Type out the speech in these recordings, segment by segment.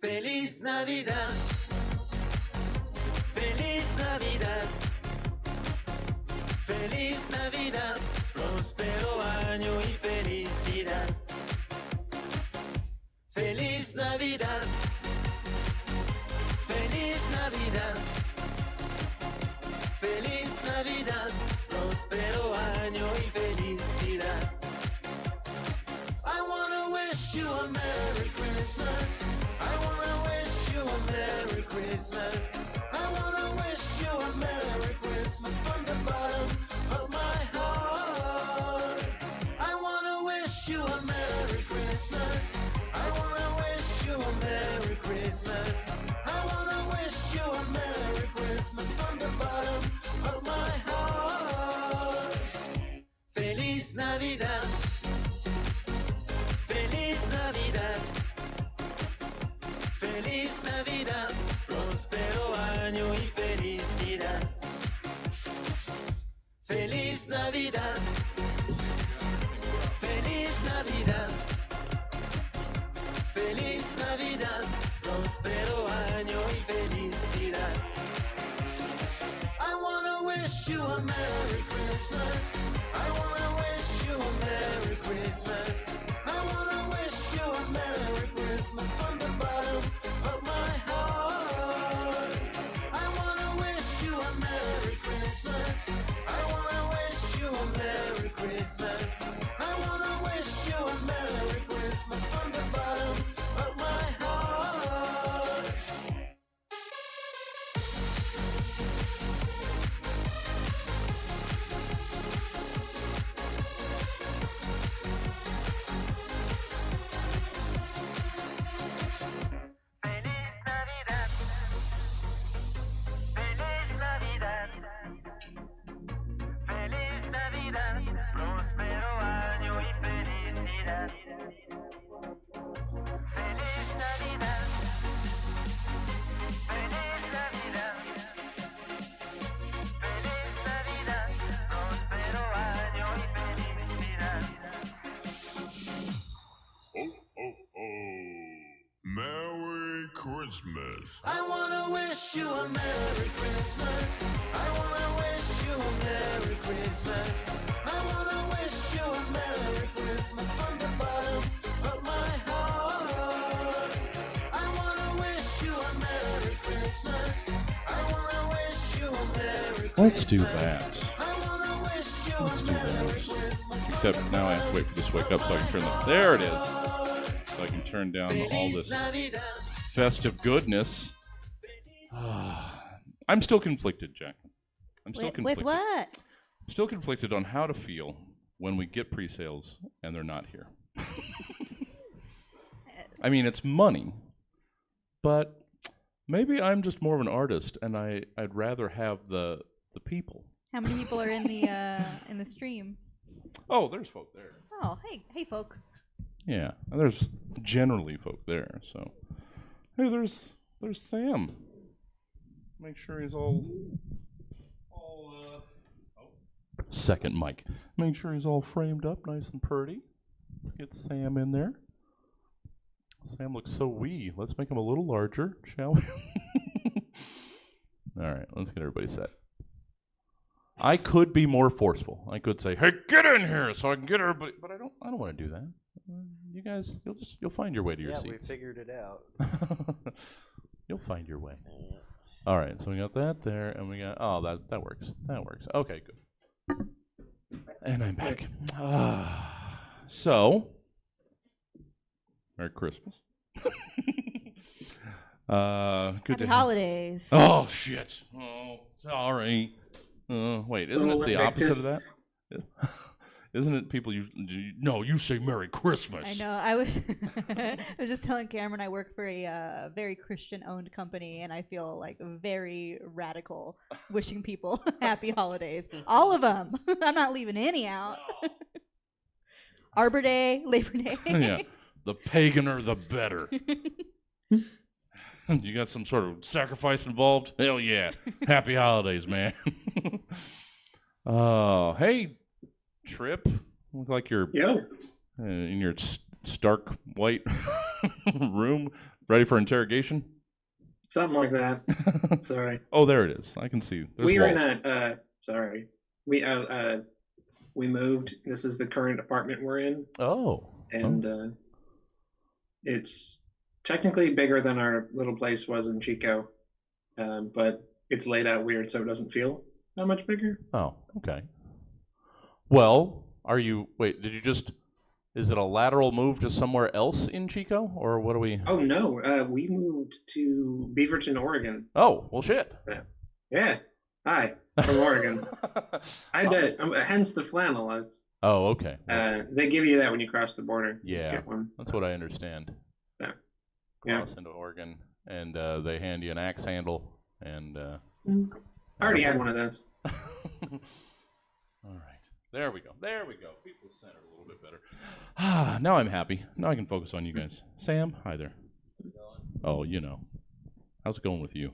Feliz Navidad. Feliz Navidad. Feliz Navidad. Próspero año y felicidad. Feliz Navidad. Feliz Navidad. Feliz Navidad. Próspero año y felicidad. I wanna wish you a Merry Christmas. I wanna wish you a Merry Christmas. I wanna wish you a Merry Christmas from the bottom of my heart. I wanna wish you a Merry Christmas. I wanna wish you a Merry Christmas. I wanna wish you a Merry Christmas from the bottom of my heart. Feliz Navidad. Feliz Navidad. Feliz Navidad. Próspero año y felicidad. Feliz Navidad. Feliz Navidad. Feliz Navidad. Próspero año y felicidad. I wanna wish you a Merry Christmas. I wanna wish you a Merry Christmas. I wanna wish you a Merry Christmas from the bottom of my heart. I wanna wish you a Merry Christmas. I wanna wish you a Merry Christmas. I wanna wish you a Merry Christmas from the bottom of my heart. Feliz Navidad. Feliz Navidad. Próspero año y felicidad. Feliz Navidad. Feliz Navidad. Feliz Navidad. Próspero año y felicidad. Merry Christmas. I wanna wish you a Merry Christmas. I wanna wish you a Merry Christmas. I wanna wish you a Merry Christmas from the bottom of my heart. I wanna wish you a Merry Christmas. I wanna wish you a Merry Christmas. Let's do that. I wanna wish you Let's a do Merry that. Christmas. Except now I have to wait for this to wake up so I can turn the... There it is. So I can turn down all Feliz this Navidad. festive goodness. I'm still conflicted, Jack. I'm still With conflicted. what? Still conflicted on how to feel when we get pre-sales and they're not here. I mean, it's money, but maybe I'm just more of an artist, and I'd rather have the people. How many people are in the stream? Oh, there's folk there. Oh, hey, folk. Yeah, and there's generally folk there. So, hey, there's Sam. Make sure he's all second mic. Make sure he's all framed up, nice and pretty. Let's get Sam in there. Sam looks so wee. Let's make him a little larger, shall we? All right, let's get everybody set. I could be more forceful. I could say, "Hey, get in here," so I can get everybody. But I don't want to do that. You guys, you'll find your way to your seats. Yeah, we figured it out. You'll find your way. All right, so we got that there, and we got that works. That works. Okay, good. And I'm back. So, Merry Christmas. Good Happy holidays. Oh shit. Oh, sorry. Wait, isn't it the opposite of that? Isn't it people you say Merry Christmas. I know. I was I was just telling Cameron I work for a very Christian-owned company, and I feel like very radical, wishing people happy holidays. All of them. I'm not leaving any out. Arbor Day, Labor Day. Yeah, the paganer, the better. You got some sort of sacrifice involved? Hell yeah. Happy holidays, man. Hey, Trip. Look like you're in your stark white room Ready for interrogation? Something like that. Sorry. Oh, there it is. I can see. There's We are in walls. a sorry. We moved. This is the current apartment we're in, Oh. and it's technically bigger than our little place was in Chico, but it's laid out weird, so it doesn't feel that much bigger. Oh, okay. Well, wait, did you just, is it a lateral move to somewhere else in Chico, or what are we? Oh no, we moved to Beaverton, Oregon. Oh, well, shit. Yeah. Hi, from Oregon. I did. Hence the flannel. Oh, okay. They give you that when you cross the border. You just Yeah, get one. that's what I understand. Yeah. Cross into Oregon, and they hand you an axe handle, and... I already had one of those. All right. There we go. People centered a little bit better. Ah, now I'm happy. Now I can focus on you guys. Sam, hi there. Oh, you know. How's it going with you?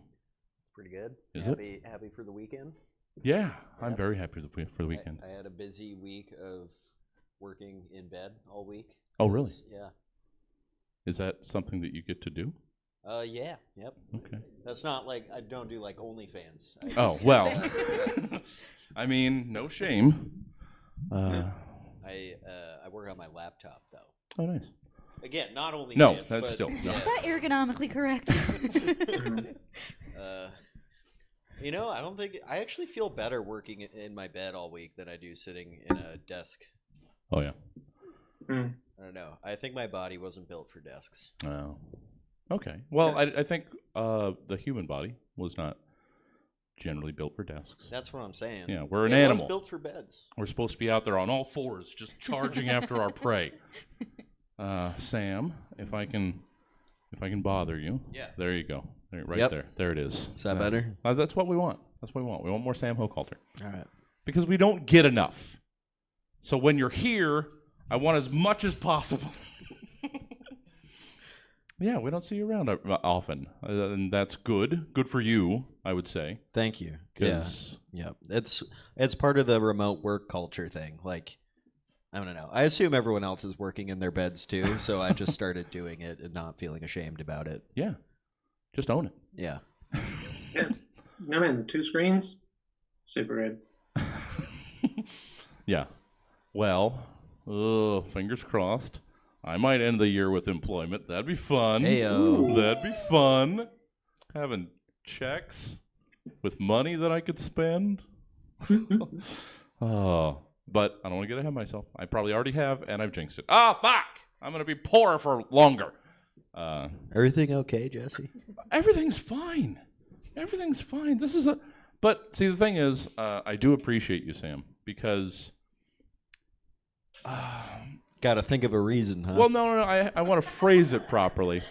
Pretty good. Is it? Happy for the weekend? Yeah, I'm very happy for the weekend. I had a busy week of working in bed all week. Oh, really? Yeah. Is that something that you get to do? Yeah. Yep. Okay. That's not like I don't do like OnlyFans. Oh, well. I mean, no shame. I work on my laptop though. Oh, nice. Again, not OnlyFans. No, that's but, still. No. Is that ergonomically correct? I don't think I actually feel better working in my bed all week than I do sitting in a desk. Oh, yeah. I don't know. I think my body wasn't built for desks. Oh. Okay. Well, I think the human body was not generally built for desks. That's what I'm saying. Yeah, we're an It animal. was built for beds. We're supposed to be out there on all fours, just charging after our prey. Sam, if I can bother you. Yeah. There you go. Right Yep. there. There it is. Is that better? That's what we want. That's what we want. We want more Sam Hochhalter. All right. Because we don't get enough. So when you're here, I want as much as possible. Yeah, we don't see you around often. And that's good. Good for you, I would say. Thank you. 'Cause- Yeah. It's part of the remote work culture thing. Like, I don't know. I assume everyone else is working in their beds too, so I just started doing it and not feeling ashamed about it. Yeah. Just own it. Yeah. Yeah. No man, 2 screens. Super good. Yeah. Well, fingers crossed. I might end the year with employment. That'd be fun. Heyo. That'd be fun. Having checks with money that I could spend. Oh, but I don't want to get ahead of myself. I probably already have, and I've jinxed it. Ah, fuck! I'm going to be poor for longer. Everything okay, Jesse? Everything's fine. Everything's fine. But see, the thing is, I do appreciate you, Sam, because. Got to think of a reason, huh? Well, no. I want to phrase it properly.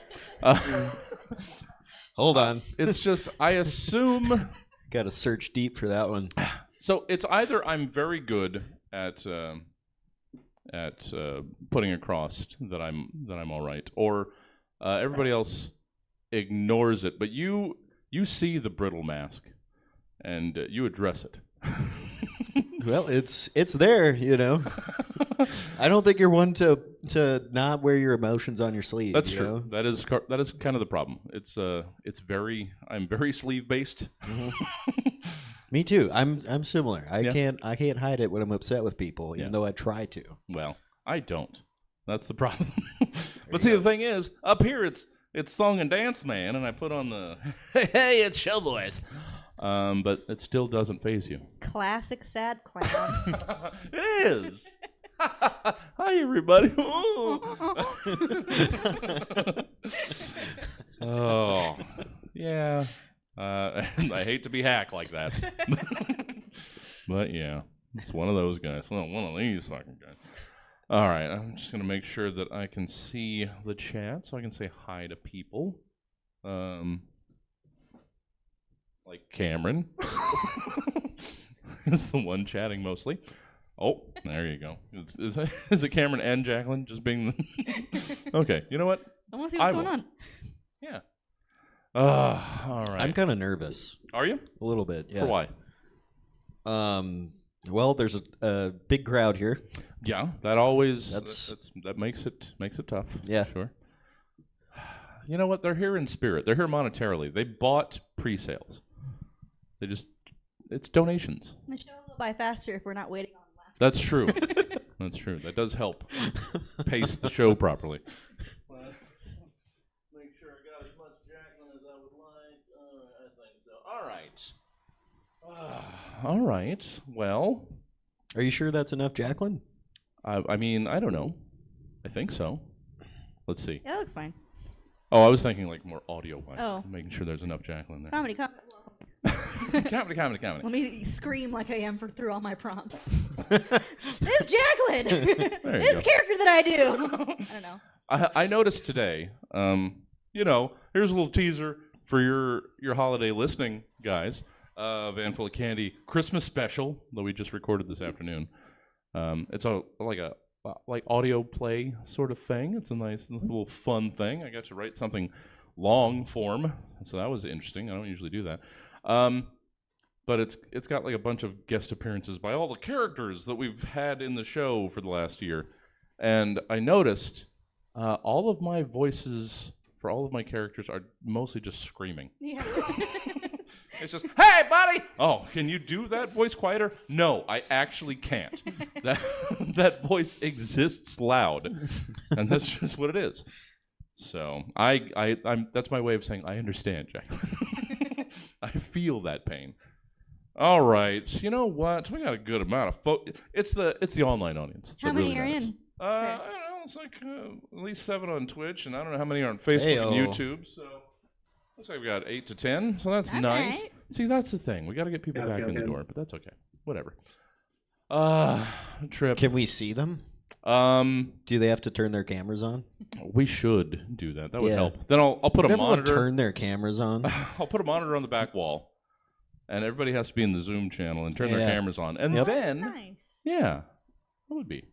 Hold on. It's just I assume. Got to search deep for that one. So it's either I'm very good at putting across that I'm all right, or everybody else ignores it. But you see the brittle mask, and you address it. Well, it's there, I don't think you're one to not wear your emotions on your sleeve. That's true. That is kind of the problem. I'm very sleeve based. Me too. I'm similar. I Yeah. can't hide it when I'm upset with people, even though I try to. Well, I don't. That's the problem. But see, the thing is, up here it's song and dance man, and I put on the hey, it's show voice. But it still doesn't faze you. Classic sad clown. It is. Hi, everybody. Oh, yeah. And I hate to be hacked like that. But yeah, it's one of those guys. One of these fucking guys. All right, I'm just going to make sure that I can see the chat so I can say hi to people. Like Cameron is the one chatting mostly. Oh, there you go. Is it Cameron and Jaclyn just being Okay, you know what? I want to see what's going on. Yeah. All right. I'm kind of nervous. Are you? A little bit, yeah. For why? Well, there's a big crowd here. Yeah, that always That's- that makes it tough. Yeah. Sure. You know what? They're here in spirit. They're here monetarily. They bought pre-sales. It's donations. The show will buy faster if we're not waiting on laughter. That's true. That's true. That does help pace the show properly. Make sure I got as much Jaclyn as I would like. I think so. All right. All right. Well, Are you sure that's enough, Jaclyn? I mean, I don't know. I think so. Let's see. Yeah, that looks fine. Oh, I was thinking like more audio-wise. Oh. Making sure there's enough Jaclyn there. Comedy. Comedy. Let me scream like I am through all my prompts. This Jaclyn! There you This go. character that I do! I don't know. I noticed today, here's a little teaser for your holiday listening, guys. Van Full of Candy Christmas special that we just recorded this afternoon. It's like audio play sort of thing. It's a nice little fun thing. I got to write something long form, so that was interesting. I don't usually do that. But it's got like a bunch of guest appearances by all the characters that we've had in the show for the last year. And I noticed all of my voices for all of my characters are mostly just screaming. Yeah. It's just, hey, buddy! Oh, can you do that voice quieter? No, I actually can't. That voice exists loud, and that's just what it is. So I'm that's my way of saying I understand, Jaclyn. I feel that pain. All right, you know what? We got a good amount of folks. It's the online audience. How that many really are matters. in? I don't know. It's like at least 7 on Twitch, and I don't know how many are on Facebook and Heyo. YouTube. So looks like we got 8 to 10. So that's All nice. right. See, that's the thing. We got to get people Yeah, back feel in the good. door, but that's okay. Whatever. Trip. Can we see them? Do they have to turn their cameras on? We should do that. That would Yeah. help. Then I'll put a Would everyone monitor. turn their cameras on? I'll put a monitor on the back wall, and everybody has to be in the Zoom channel and turn their Yeah. cameras on. And Yep. then, Nice. yeah, that would be.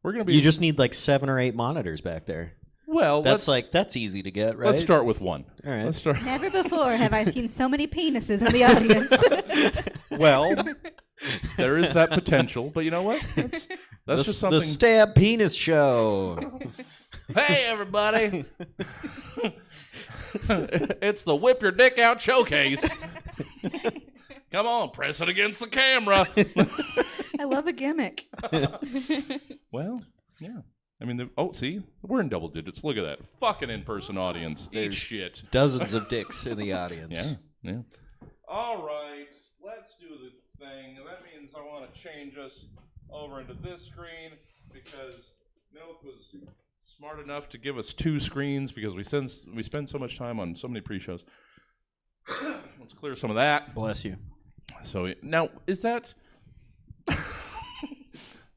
We're gonna be. You just need like 7 or 8 monitors back there. well. That's easy to get, right? Let's start with one. All right. Let's start. Never before have I seen so many penises in the audience. Well, there is that potential, but you know what? That's just something. The Stab Penis Show. Hey, everybody! It's the whip your dick out showcase. Come on, press it against the camera. I love a gimmick. Well, yeah. I mean, see, we're in double digits. Look at that fucking in-person audience. Eat There's- shit. Dozens of dicks in the audience. Yeah. All right, let's do the thing. That means I want to change us over into this screen because Milk was smart enough to give us 2 screens because we spend so much time on so many pre-shows. Let's clear some of that. Bless you. So now, is that...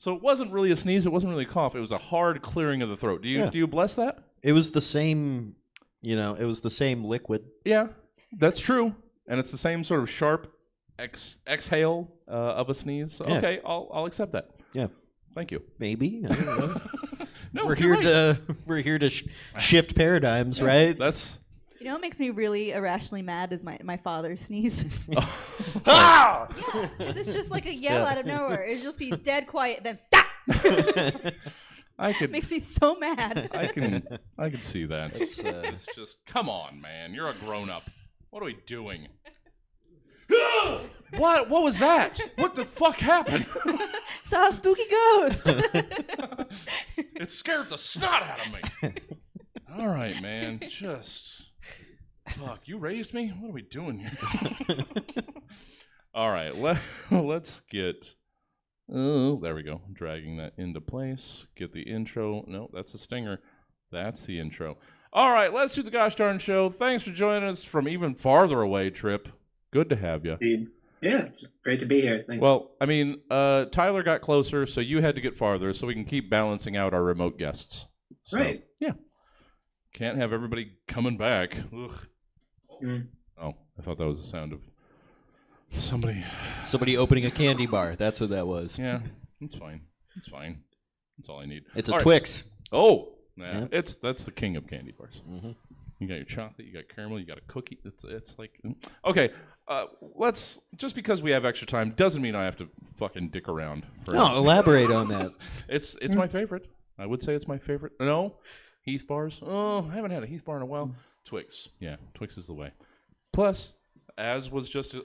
So it wasn't really a sneeze, it wasn't really a cough, it was a hard clearing of the throat. Do you bless that? It was the same, it was the same liquid. Yeah, that's true. And it's the same sort of sharp exhale of a sneeze. So, Yeah. okay, I'll accept that. Yeah. Thank you. Maybe. I don't know. No, we're you're here to shift paradigms, right? That's... You know what makes me really irrationally mad is my father's sneeze. Ah! Yeah, 'cause it's just like a yell Yeah. out of nowhere. It'd just be dead quiet, then I could... makes me so mad. I can see that. It's, It's just, come on, man. You're a grown-up. What are we doing? What was that? What the fuck happened? Saw a spooky ghost. It scared the snot out of me. All right, man. Just... Fuck, you raised me? What are we doing here? All right, let's get... Oh, there we go. Dragging that into place. Get the intro. No, that's the stinger. That's the intro. All right, let's do the gosh darn show. Thanks for joining us from even farther away, Trip. Good to have you. Indeed. Yeah, it's great to be here. Thanks. Well, I mean, Tyler got closer, so you had to get farther, so we can keep balancing out our remote guests. So, Right. Yeah. Can't have everybody coming back. Ugh. Mm. Oh, I thought that was the sound of somebody. somebody opening a candy bar. That's what that was. Yeah, it's fine. It's fine. That's all I need. It's a All right. Twix. Oh, nah, Yeah. that's the king of candy bars. Mhm. You got your chocolate, you got caramel, you got a cookie. It's like okay. Let's just because we have extra time doesn't mean I have to fucking dick around. No, elaborate on that. It's my favorite. I would say it's my favorite. No, Heath bars. Oh, I haven't had a Heath bar in a while. Twix. Yeah, Twix is the way. Plus, as was just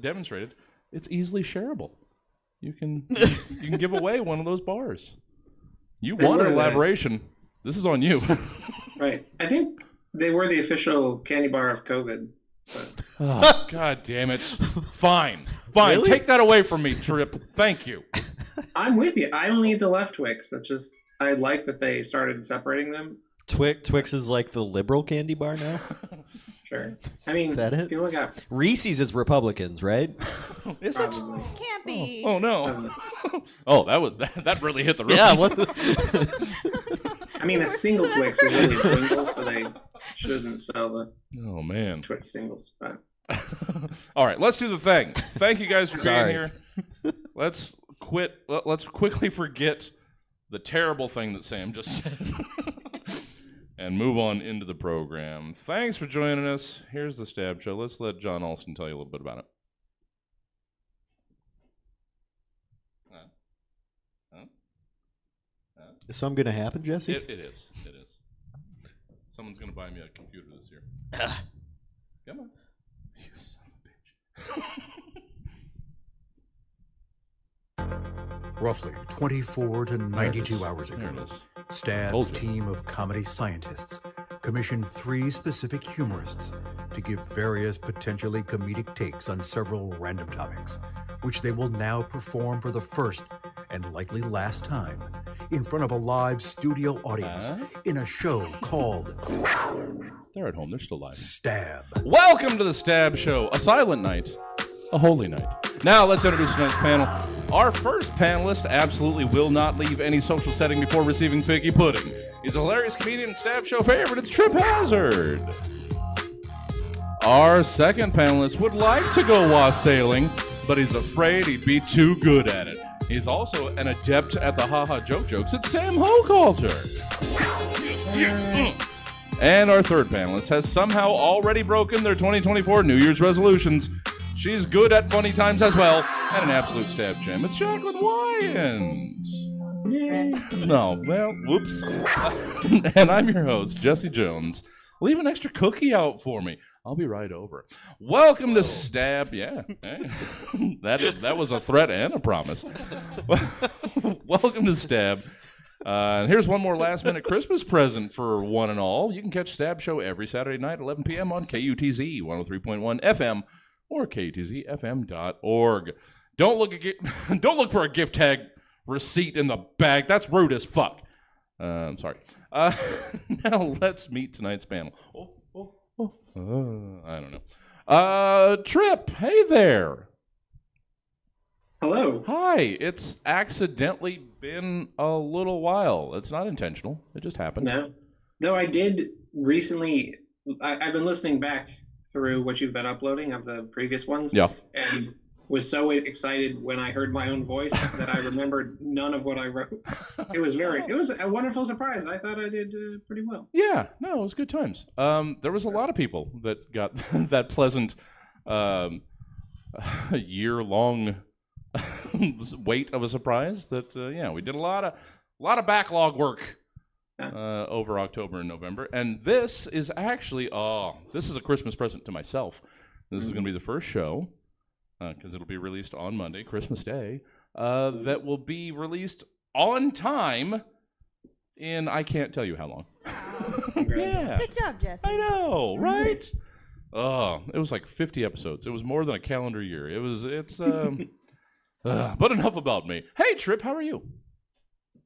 demonstrated, it's easily shareable. You can give away one of those bars. You want an elaboration. This is on you. Right. I think they were the official candy bar of COVID. But... Oh, God damn it. Fine. Really? Take that away from me, Trip. Thank you. I'm with you. I only eat the left Twix. That's just, I like that they started separating them. Twix is like the liberal candy bar now? Sure. I mean, Is that it? if you look at Reese's is Republicans, right? Is it? probably. Can't be. Oh, no. Oh, that really hit the roof. Yeah. What? I mean, a single Twix is really a single, so they shouldn't sell the Oh, man. Twix singles. But All right, let's do the thing. Thank you guys for Sorry. being here. Let's quickly forget the terrible thing that Sam just said and move on into the program. Thanks for joining us. Here's the Stab Show. Let's let John Alston tell you a little bit about it. Is something going to happen, Jesse? It is. It is. Someone's going to buy me a computer this year. Come on. You son of a bitch. Roughly 24 to 92 is. hours There it ago, is. Stab's Told you. team of comedy scientists commissioned 3 specific humorists to give various potentially comedic takes on several random topics, which they will now perform for the first and likely last time in front of a live studio audience in a show called They're at home. They're still alive. Stab. Welcome to the Stab Show. A silent night. A holy night. Now let's introduce tonight's panel. Our first panelist absolutely will not leave any social setting before receiving figgy pudding. He's a hilarious comedian and Stab Show favorite. It's Trip Hazard. Our second panelist would like to go wassailing, but he's afraid he'd be too good at it. He's also an adept at the haha joke jokes. It's Sam Hochhalter. And our third panelist has somehow already broken their 2024 New Year's resolutions. She's good at funny times as well, and an absolute stab gem. It's Jaclyn Weiand. No, well, whoops. And I'm your host, Jesse Jones. Leave an extra cookie out for me. I'll be right over. Welcome to Stab. Yeah, hey. that was a threat and a promise. Welcome to Stab. And here's one more last-minute Christmas present for one and all. You can catch Stab Show every Saturday night at 11 p.m. on KUTZ 103.1 FM or kutzfm.org. Don't look for a gift tag receipt in the bag. That's rude as fuck. I'm sorry. Now let's meet tonight's panel. I don't know. Trip, hey there. hello. Hi. It's accidentally been a little while. It's not intentional. It just happened. No. Though I did recently, I've been listening back through what you've been uploading of the previous ones. Yeah. And was so excited when I heard my own voice that I remembered none of what I wrote. It was a wonderful surprise. I thought I did pretty well. Yeah, no, it was good times. There was a lot of people that got that pleasant year-long wait of a surprise. That yeah, we did a lot of backlog work over October and November, and this is actually this is a Christmas present to myself. This is going to be the first show because it'll be released on Monday, Christmas Day. That will be released on time in I can't tell you how long. Yeah. Good job, Jesse. I know, right? Oh, it was like 50 episodes. It was more than a calendar year. But enough about me. Hey, Trip, how are you?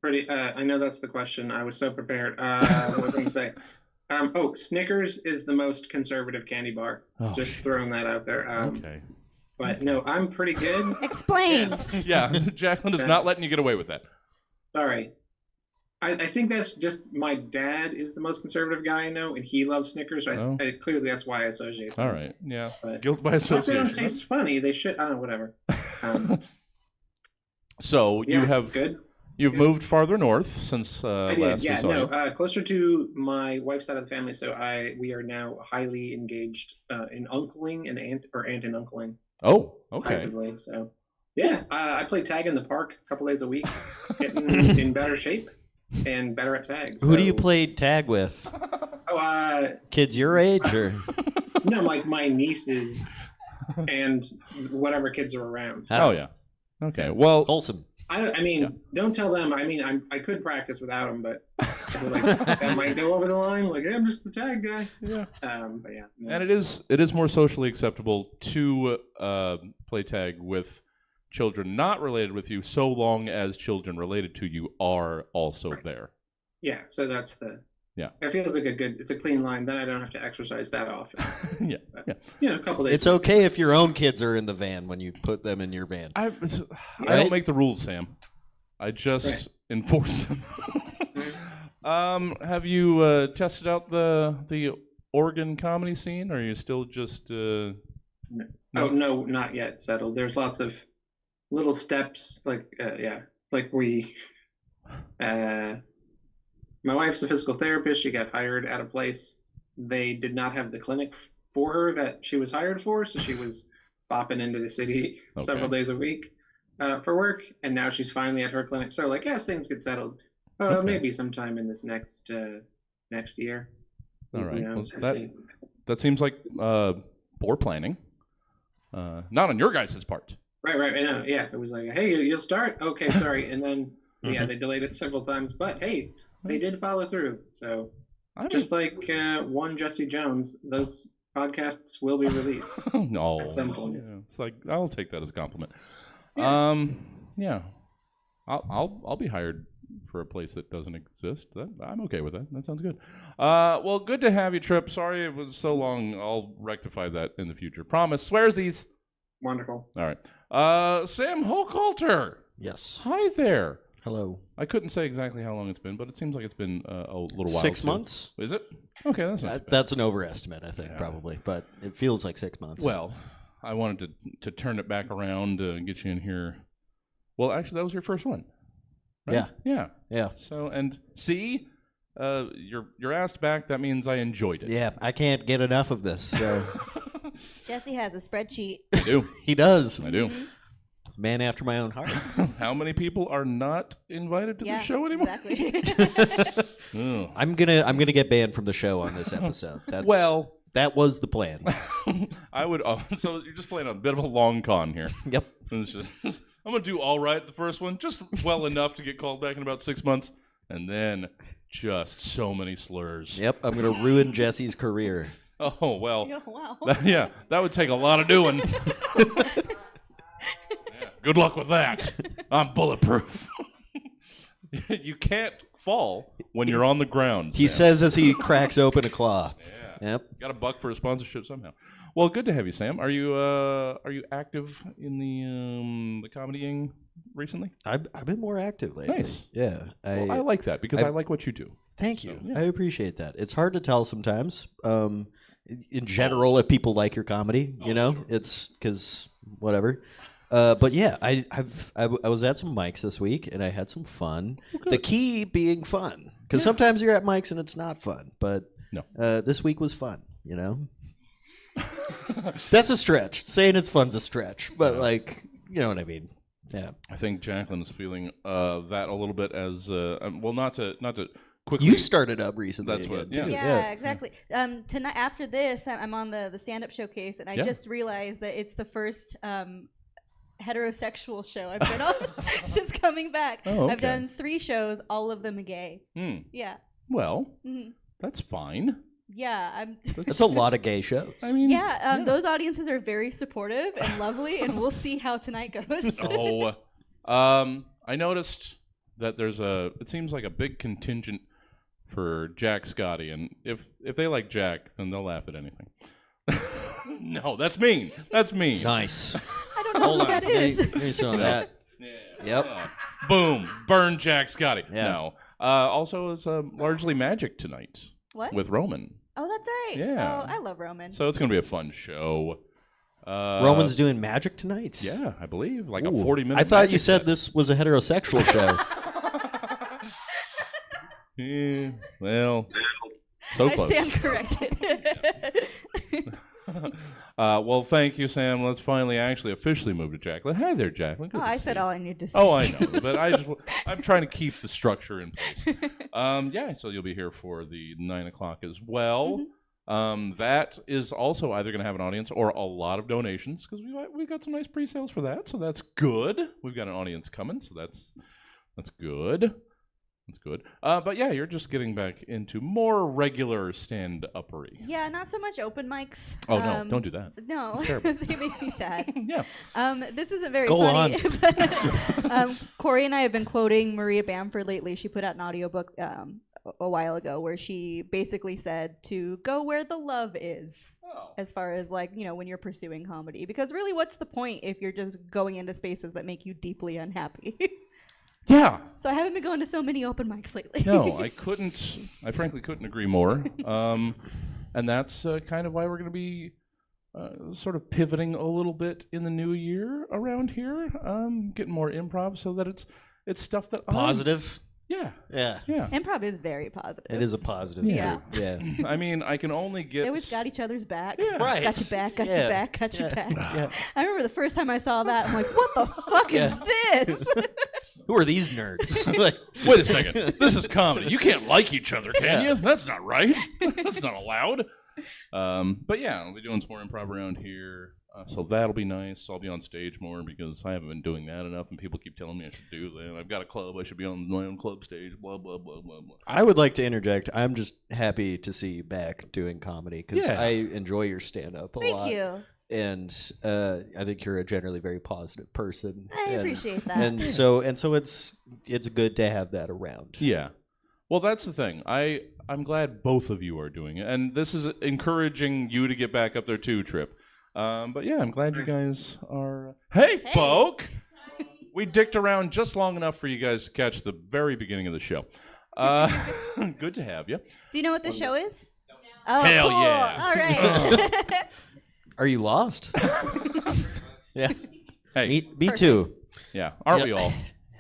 Pretty. I know that's the question. I was so prepared. What was I going to say? Snickers is the most conservative candy bar. Oh, Just throwing that out there. Okay. But no, I'm pretty good. Explain. Yeah, Jaclyn is not letting you get away with that. Sorry. I think that's just my dad is the most conservative guy I know, and he loves Snickers. Oh. Clearly, that's why I associate them. All right, yeah. But Guilt by plus they association. don't taste funny. They should. Whatever. So Yeah, you have good. you've Good. moved farther north since I last did. Yeah. we saw you. No. Closer to my wife's side of the family. So we are now highly engaged in uncling and aunt and uncling. Oh, okay. Actively. So yeah, I play tag in the park a couple days a week, getting in better shape. and better at tag. Who do you So- play tag with? Oh, Kids your age, or no, like my nieces and whatever kids are around. Oh yeah. Okay. Well, wholesome? I mean, don't tell them. I mean, I could practice without them, but like, that might go over the line. Like, hey, I'm just the tag guy. yeah. But yeah. No. And it is more socially acceptable to play tag with children not related with you, so long as children related to you are also there. Yeah. So that's the. Yeah. It feels like it's a clean line. Then I don't have to exercise that often. Yeah. But, Yeah. You know, a couple days. It's okay if your own kids are in the van when you put them in your van. I Right? don't make the rules, Sam. I just enforce them. Have you tested out the Oregon comedy scene, or are you still just? Oh no, not yet settled. There's lots of little steps. Like like we. My wife's a physical therapist. She got hired at a place. They did not have the clinic for her that she was hired for, so she was bopping into the city several days a week for work. And now she's finally at her clinic. So, like, as things get settled, maybe sometime in this next year. All right. You know, Well, that seems like poor planning. Not on your guys' part. Right. I know. Yeah, it was like, hey, you'll start. Okay, sorry. And then they delayed it several times. But hey, they did follow through. So. Just like one Jesse Jones, those podcasts will be released No, at some point. yeah. It's like I'll take that as a compliment. Yeah. Yeah, I'll be hired for a place that doesn't exist. I'm okay with that. That sounds good. Well, good to have you, Trip. Sorry it was so long. I'll rectify that in the future. Promise. Swearsies. Wonderful. All right. Sam Hochhalter. Yes. Hi there. Hello. I couldn't say exactly how long it's been, but it seems like it's been a little while. 6 too. months? Is it? Okay, that's not too bad. That's an overestimate, I think, Yeah. probably. But it feels like 6 months. Well, I wanted to turn it back around and get you in here. Well, actually, that was your first one. Right? Yeah. Yeah. Yeah. So, and see, you're asked back. That means I enjoyed it. Yeah, I can't get enough of this. So Jesse has a spreadsheet. I do. he does. I do. Man after my own heart. How many people are not invited to the show anymore? Exactly. Ugh. I'm gonna get banned from the show on this episode. That was the plan. I would. So you're just playing a bit of a long con here. Yep. It's just, I'm gonna do all right the first one, just well enough to get called back in about 6 months, and then just so many slurs. Yep. I'm gonna ruin Jesse's career. Oh well. Oh, wow. That would take a lot of doing. Good luck with that. I'm bulletproof. You can't fall when you're on the ground. He Sam. says as he cracks open a claw. Yeah. Yep. Got a buck for a sponsorship somehow. Well, good to have you, Sam. Are you active in the comedying recently? I've been more active lately. Nice. Yeah. I like that because I like what you do. Thank you. So, yeah. I appreciate that. It's hard to tell sometimes. In general, if people like your comedy, you know, sure. it's because whatever. But yeah, I was at some mics this week and I had some fun. The key being fun, because sometimes you're at mics and it's not fun. But no, this week was fun. You know, that's a stretch. Saying it's fun's a stretch, but like, you know what I mean. Yeah. I think Jaclyn is feeling that a little bit as well. Not to quickly. You started up recently. That's what- again, too. Yeah, exactly. Tonight, after this, I'm on the stand-up showcase, and I Yeah. just realized that it's the first heterosexual show I've been on since coming back. Oh, I've okay. done 3 shows, all of them gay. Yeah. Well, Mhm. that's fine. Yeah, That's a lot of gay shows. I mean, those audiences are very supportive and lovely, and we'll see how tonight goes. I noticed that it seems like a big contingent for Jack Scotty, and if they like Jack, then they'll laugh at anything. No, that's mean. That's mean. Nice. I don't know who that is. Here's some of that. Yep. Boom. Burn Jack Scotty. Yeah. No. Also, it's largely magic tonight What? with Roman. Oh, that's right. Yeah. Oh, I love Roman. So it's going to be a fun show. Roman's doing magic tonight? Yeah, I believe. Like a Ooh. 40-minute I thought you magic said set. this was a heterosexual show. Yeah, well, so I close. stand corrected. Well, thank you, Sam. Let's finally actually officially move to Jaclyn. Hi there, Jaclyn. Good Oh, to I see said you. all I need to say. Oh, I know, but I'm trying to keep the structure in place. Yeah, so you'll be here for the 9 o'clock as well. That is also either going to have an audience or a lot of donations because we got some nice pre-sales for that, so that's good. We've got an audience coming, so that's good. That's good. But yeah, you're just getting back into more regular stand-uppery. Yeah, not so much open mics. Oh no, don't do that. No, It's terrible. they make me sad. Yeah. This isn't very Go funny. on. But, Corey and I have been quoting Maria Bamford lately. She put out an audiobook a while ago where she basically said to go where the love is, as far as like, you know, when you're pursuing comedy. Because really, what's the point if you're just going into spaces that make you deeply unhappy? Yeah. So I haven't been going to so many open mics lately. No, I frankly couldn't agree more. And that's kind of why we're going to be sort of pivoting a little bit in the new year around here, getting more improv so that it's stuff that Positive. Yeah. Improv is very positive. It is a positive. Yeah. Yeah. I mean, I can only get. They always got each other's back. Yeah. Right. Got your back, got Yeah. your back, got your back. Yeah. I remember the first time I saw that, I'm like, what the fuck is this? Who are these nerds? Like, Wait a second. This is comedy. You can't like each other, can you? That's not right. That's not allowed. But yeah, I'll be doing some more improv around here. So that'll be nice. I'll be on stage more because I haven't been doing that enough, and people keep telling me I should do that. I've got a club. I should be on my own club stage. Blah, blah, blah, blah, blah. I would like to interject. I'm just happy to see you back doing comedy because Yeah. I enjoy your stand-up a lot. Thank you. And I think you're a generally very positive person. I appreciate that. And so it's good to have that around. Yeah. Well, that's the thing. I'm glad both of you are doing it, and this is encouraging you to get back up there too, Trip. But yeah, I'm glad you guys are. Hey, folk! We dicked around just long enough for you guys to catch the very beginning of the show. Good to have you. Do you know what the show is? Oh, Hell cool. yeah. All right. Are you lost? Yeah. Hey, Me too. yeah, aren't Yep. we all?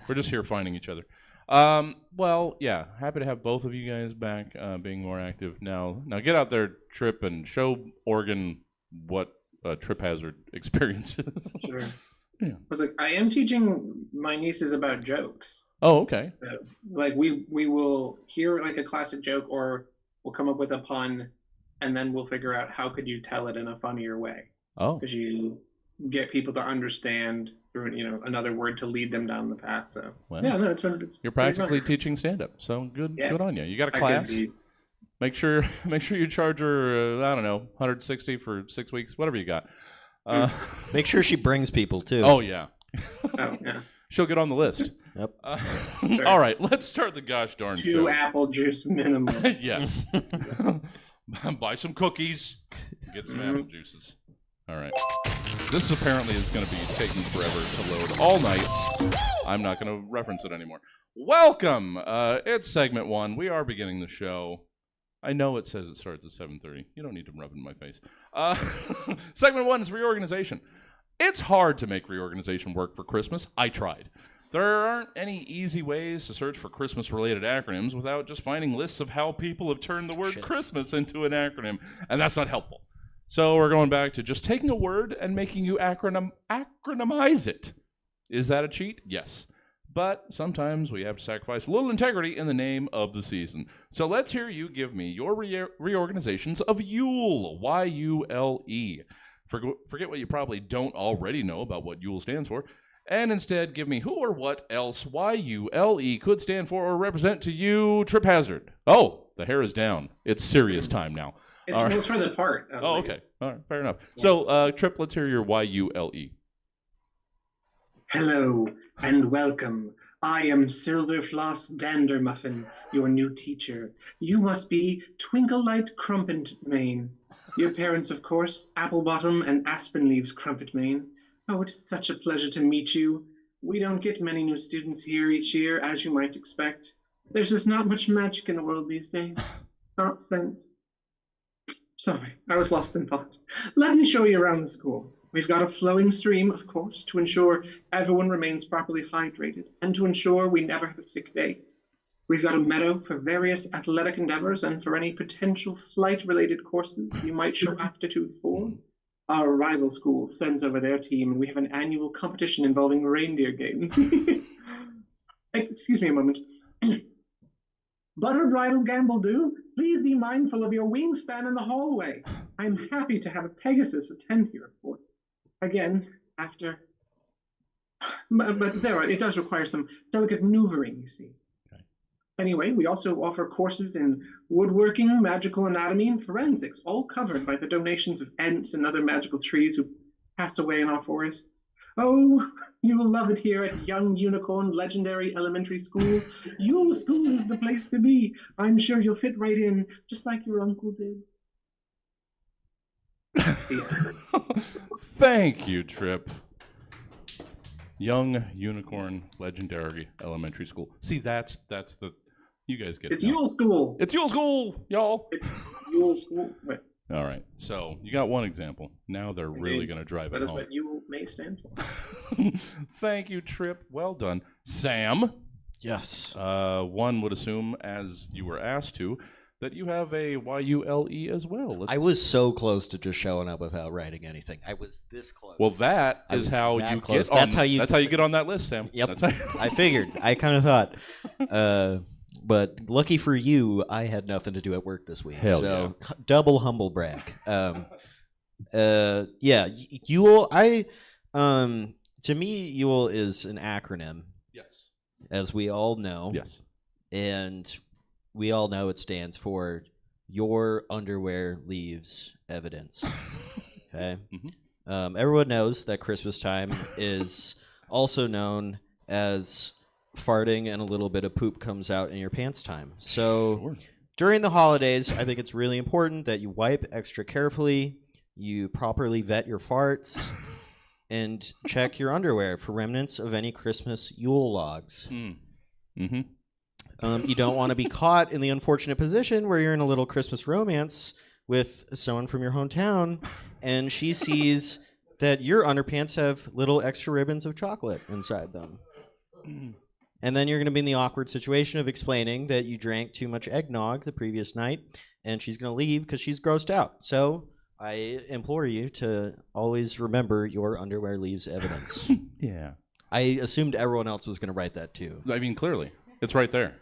We're just here finding each other. Well, yeah, happy to have both of you guys back, being more active now. Now get out there, Trip, and show Oregon what trip hazard experience is. Sure. Yeah. I was like, I am teaching my nieces about jokes. Oh, okay. Like we will hear like a classic joke, or we'll come up with a pun, and then we'll figure out how could you tell it in a funnier way. Oh, Because you get people to understand through another word to lead them down the path. So well, yeah, no, it's you're pretty practically fun. teaching stand-up, so good Yeah. good on you. You got a I class. could be- Make sure you charge her, I don't know, 160 for 6 weeks, whatever you got. Make sure she brings people too. Oh, yeah. Oh yeah. She'll get on the list. Yep. All right, let's start the gosh darn 2 show. apple juice minimum. Yes. Buy some cookies. Get some apple juices. All right. This apparently is going to be taking forever to load all night. I'm not going to reference it anymore. Welcome. It's segment 1. We are beginning the show. I know it says it starts at 7:30. You don't need to rub it in my face. Segment 1 is reorganization. It's hard to make reorganization work for Christmas. I tried. There aren't any easy ways to search for Christmas-related acronyms without just finding lists of how people have turned the word Christmas into an acronym, and that's not helpful. So we're going back to just taking a word and making you acronymize it. Is that a cheat? Yes. But sometimes we have to sacrifice a little integrity in the name of the season. So let's hear you give me your reorganizations of YULE, Y-U-L-E. Forget what you probably don't already know about what YULE stands for, and instead give me who or what else YULE could stand for or represent to you, Trip Hazard. Oh, the hair is down. It's serious time now. It's for the part. Oh, okay. All right, fair enough. So, Trip, let's hear your YULE. Hello and welcome. I am Silverfloss Dandermuffin, your new teacher. You must be Twinkle-Light Crumpet-Mane. Your parents, of course, Applebottom and Aspen Leaves Crumpet-Mane. Oh, it's such a pleasure to meet you. We don't get many new students here each year, as you might expect. There's just not much magic in the world these days. Not sense. Sorry, I was lost in thought. Let me show you around the school. We've got a flowing stream, of course, to ensure everyone remains properly hydrated and to ensure we never have a sick day. We've got a meadow for various athletic endeavors and for any potential flight-related courses you might show aptitude for. Our rival school sends over their team, and we have an annual competition involving reindeer games. Excuse me a moment. Butter bridle gamble do. Please be mindful of your wingspan in the hallway. I'm happy to have a Pegasus attend here, of course. Again, after... But there, it does require some delicate maneuvering, you see. Anyway, we also offer courses in woodworking, magical anatomy, and forensics, all covered by the donations of ents and other magical trees who pass away in our forests. Oh, you will love it here at Young Unicorn Legendary Elementary School. YULE School is the place to be. I'm sure you'll fit right in, just like your uncle did. Thank you, Trip. Young Unicorn Legendary Elementary School. See, that's the... You guys get it. It's YULE School. It's YULE School, y'all. It's YULE School. Wait. All right. So you got one example. Now they're really going to drive it That is home. what YULE may stand for. Thank you, Trip. Well done. Sam, Yes. one would assume, as you were asked to, that you have a YULE as well. I was so close to just showing up without writing anything. I was this close. Well, that I is was how that you close. get on. That's how you get on that list, Sam. Yep. That's how I figured. I kind of thought. But lucky for you, I had nothing to do at work this week. Hell so double humble brag. Yeah, YULE. To me, YULE is an acronym, Yes. as we all know. Yes. And we all know it stands for Your Underwear Leaves Evidence. Okay. Mm-hmm. Everyone knows that Christmas time is also known as farting and a little bit of poop comes out in your pants time. So Sure. during the holidays, I think it's really important that you wipe extra carefully, you properly vet your farts, and check your underwear for remnants of any Christmas Yule logs. Mm-hmm. You don't want to be caught in the unfortunate position where you're in a little Christmas romance with someone from your hometown, and she sees that your underpants have little extra ribbons of chocolate inside them. And then you're going to be in the awkward situation of explaining that you drank too much eggnog the previous night, and she's going to leave because she's grossed out. So I implore you to always remember your underwear leaves evidence. Yeah. I assumed everyone else was going to write that too. I mean, clearly, it's right there.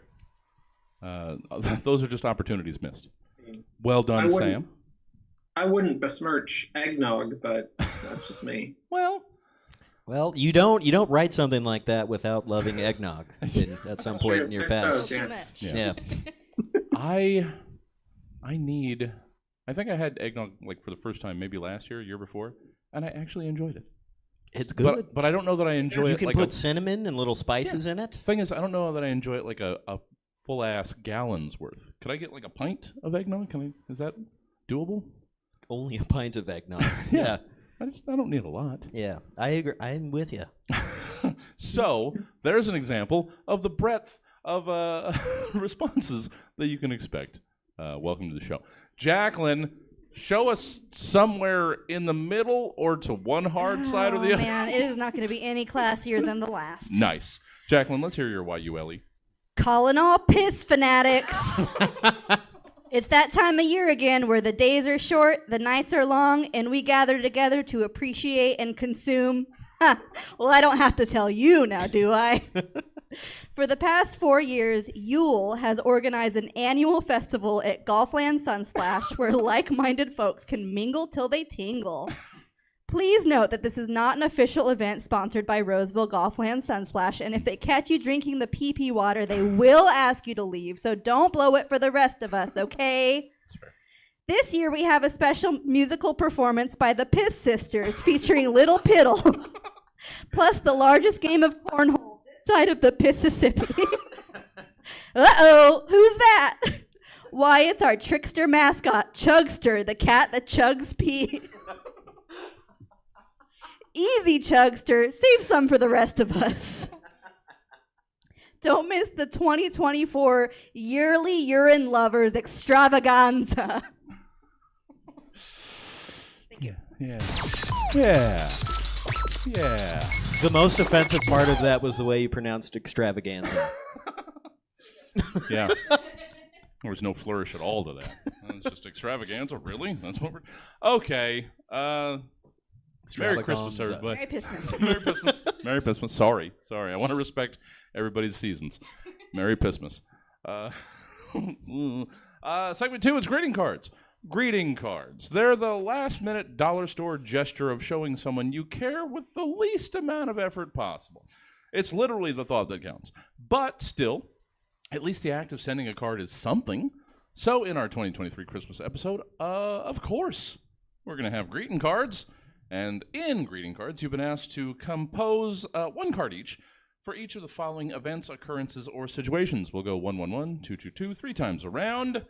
Those are just opportunities missed. Well done, Sam. I wouldn't besmirch eggnog, but that's just me. Well, you don't write something like that without loving eggnog at some point in your past. Too much. Yeah. I think I had eggnog like for the first time maybe last year before, and I actually enjoyed it. It's good. But I don't know that I enjoy it. You can like put cinnamon and little spices in it. Thing is, I don't know that I enjoy it like a full ass gallon's worth. Could I get like a pint of eggnog? Is that doable? Only a pint of eggnog. Yeah. I don't need a lot. Yeah. I agree. I'm with you. So there's an example of the breadth of responses that you can expect. Welcome to the show. Jaclyn, show us somewhere in the middle or to one hard side or the other. Man, it is not going to be any classier than the last. Nice. Jaclyn, let's hear your YULE. Calling all piss fanatics. It's that time of year again where the days are short, the nights are long, and we gather together to appreciate and consume. Well, I don't have to tell you now, do I? For the past 4 years, YULE has organized an annual festival at Golfland Sunsplash where like-minded folks can mingle till they tingle. Please note that this is not an official event sponsored by Roseville Golfland Sunsplash, and if they catch you drinking the pee-pee water, they will ask you to leave, so don't blow it for the rest of us, okay? This year, we have a special musical performance by the Piss Sisters featuring Little Piddle, plus the largest game of cornhole this side of the Mississippi. Uh-oh, who's that? Why, it's our trickster mascot, Chugster, the cat that chugs pee. Easy, Chugster. Save some for the rest of us. Don't miss the 2024 Yearly Urine Lovers Extravaganza. Thank you. Yeah. The most offensive part of that was the way you pronounced extravaganza. Yeah. There was no flourish at all to that. It's just extravaganza. Really? That's what we're... Okay. Merry Christmas, everybody. Merry Pissmass. Merry Pissmass. Merry Pissmass. Sorry. I want to respect everybody's seasons. Merry Pissmass. Segment 2 is greeting cards. Greeting cards. They're the last-minute dollar store gesture of showing someone you care with the least amount of effort possible. It's literally the thought that counts. But still, at least the act of sending a card is something. So in our 2023 Christmas episode, of course, we're going to have greeting cards. And in greeting cards, you've been asked to compose one card each for each of the following events, occurrences, or situations. We'll go 1, 1, 1, 2, 2, 2, 3 times around.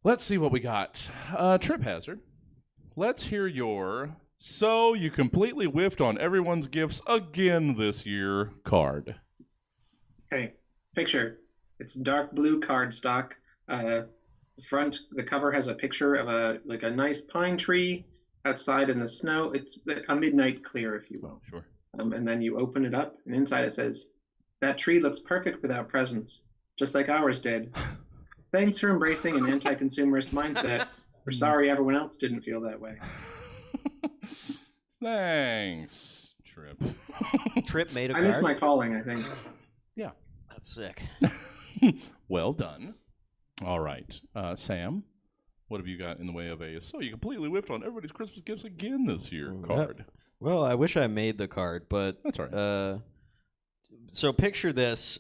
Let's see what we got. Trip Hazard, let's hear your "So you completely whiffed on everyone's gifts again this year" card. Okay, picture. It's dark blue cardstock. The cover has a picture of a nice pine tree outside in the snow. It's a midnight clear, if you will. Oh, sure. And then you open it up, and inside it says, "That tree looks perfect without presents, just like ours did. Thanks for embracing an anti-consumerist mindset. We're sorry everyone else didn't feel that way." Thanks, Trip. Trip made a I card. missed my calling, I think. Yeah. That's sick. Well done. All right. Sam, what have you got in the way of a "So you completely whiffed on everybody's Christmas gifts again this year" card? Well, I wish I made the card, but That's all right. So picture this.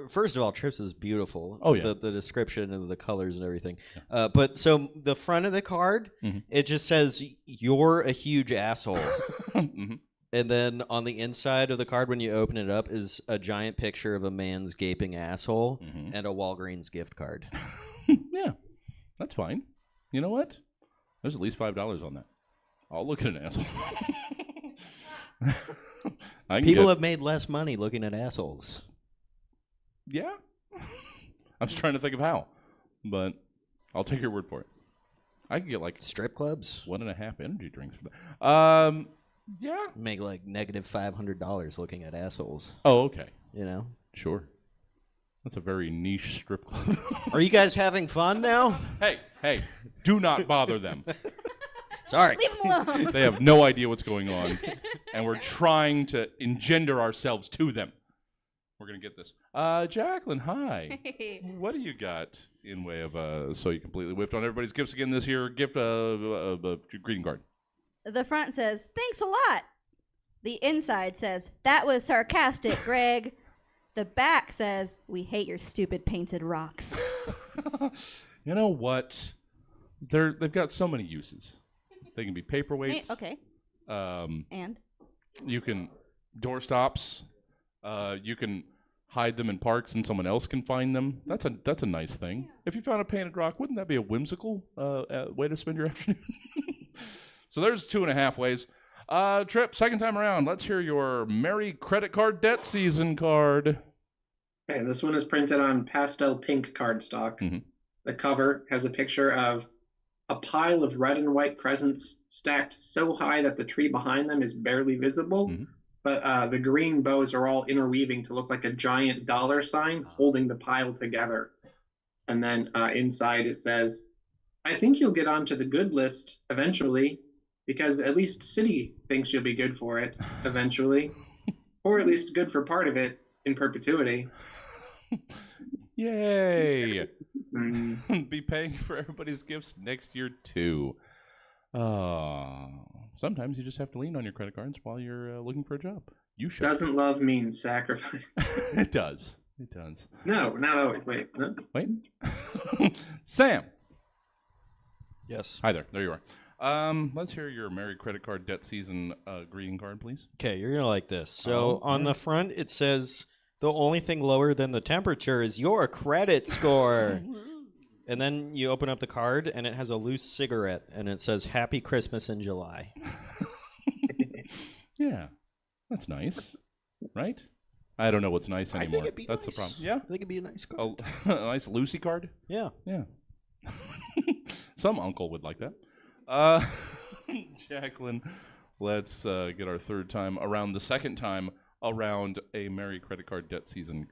First of all, Trips is beautiful. Oh, yeah. The description and the colors and everything. But so the front of the card, it just says "You're a huge asshole," and then on the inside of the card, when you open it up, is a giant picture of a man's gaping asshole and a Walgreens gift card. Yeah, that's fine. You know what? There's at least $5 on that. I'll look at an asshole. People have made less money looking at assholes. Yeah. I was trying to think of how, but I'll take your word for it. I could get like Strip clubs 1.5 energy drinks for that. Yeah. make like negative $500 looking at assholes. Oh, okay. You know? Sure. That's a very niche strip club. Are you guys having fun now? Hey, do not bother them. Sorry. Leave them alone. They have no idea what's going on, and we're trying to engender ourselves to them. We're going to get this. Jaclyn, hi. What do you got in way of "So you completely whiffed on everybody's gifts again this year" gift greeting card? The front says, "Thanks a lot." The inside says, "That was sarcastic, Greg." The back says, "We hate your stupid painted rocks." You know what? They've got so many uses. They can be paperweights. Okay. And? You can doorstops. You can hide them in parks and someone else can find them. That's a nice thing. If you found a painted rock, wouldn't that be a whimsical way to spend your afternoon? So there's 2.5 ways. Trip, second time around, let's hear your Merry Credit Card Debt Season card. Okay, this one is printed on pastel pink cardstock. The cover has a picture of a pile of red and white presents stacked so high that the tree behind them is barely visible, but the green bows are all interweaving to look like a giant dollar sign holding the pile together. And then inside it says, "I think you'll get onto the good list eventually, because at least City thinks you'll be good for it eventually, or at least good for part of it in perpetuity." Yay! Be paying for everybody's gifts next year too. Sometimes you just have to lean on your credit cards while you're looking for a job. You should. Doesn't love mean sacrifice? It does. It does. No, not always. Wait. Huh? Wait. Sam. Yes. Hi there. There you are. Let's hear your Merry Credit Card Debt Season greeting card, please. Okay, you're going to like this. So on the front, it says, "The only thing lower than the temperature is your credit score." And then you open up the card, and it has a loose cigarette, and it says, "Happy Christmas in July." Yeah, that's nice, right? I don't know what's nice anymore. I think it'd be That's nice. the problem. Yeah, I think it'd be a nice card. a nice Lucy card. Yeah. Yeah. Some uncle would like that. Jaclyn, let's get our third time around, the second time around a Merry Credit Card Debt Season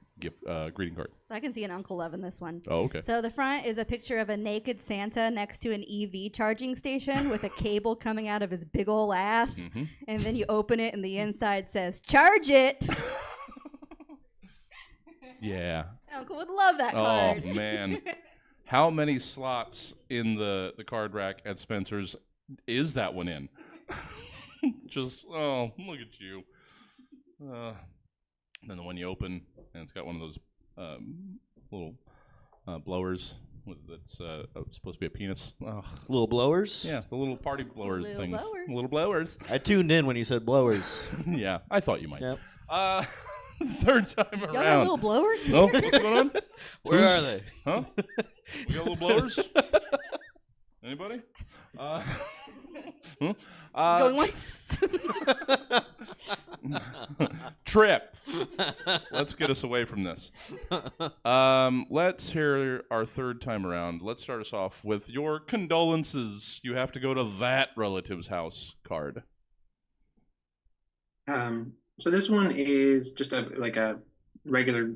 greeting card? I can see an Uncle Love in this one. Oh, okay. So the front is a picture of a naked Santa next to an EV charging station with a cable coming out of his big ol' ass. Mm-hmm. And then you open it and the inside says, "Charge it." Yeah. Uncle would love that card. Oh, man. How many slots in the card rack at Spencer's is that one in? Just, oh, look at you. Then the one you open, and it's got one of those little blowers that's supposed to be a penis. Ugh. Little blowers? Yeah, the little party blower Little things. blowers. Little blowers. I tuned in when you said blowers. Yeah, I thought you might. Yep. Third time Y'all got around. little blowers? Oh, what's going on? Where are they? Huh? We got little blowers? Anybody? Going once. Trip. Let's get us away from this. Let's hear our third time around. Let's start us off with your condolences. You have to go to that relative's house card. So this one is just a regular,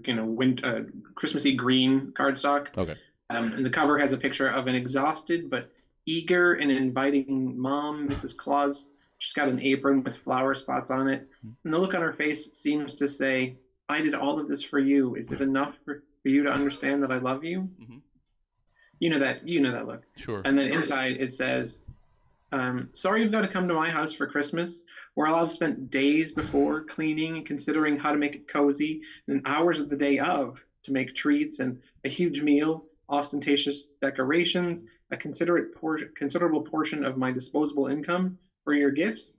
Christmassy green cardstock. Okay. And the cover has a picture of an exhausted but eager and inviting mom, Mrs. Claus. She's got an apron with flower spots on it. And the look on her face seems to say, "I did all of this for you. Is it enough for you to understand that I love you?" Mm-hmm. You know that look. Sure. And then inside it says, "Sorry you've got to come to my house for Christmas, where I'll have spent days before cleaning and considering how to make it cozy, and hours of the day of to make treats and a huge meal, ostentatious decorations, a considerable portion of my disposable income for your gifts.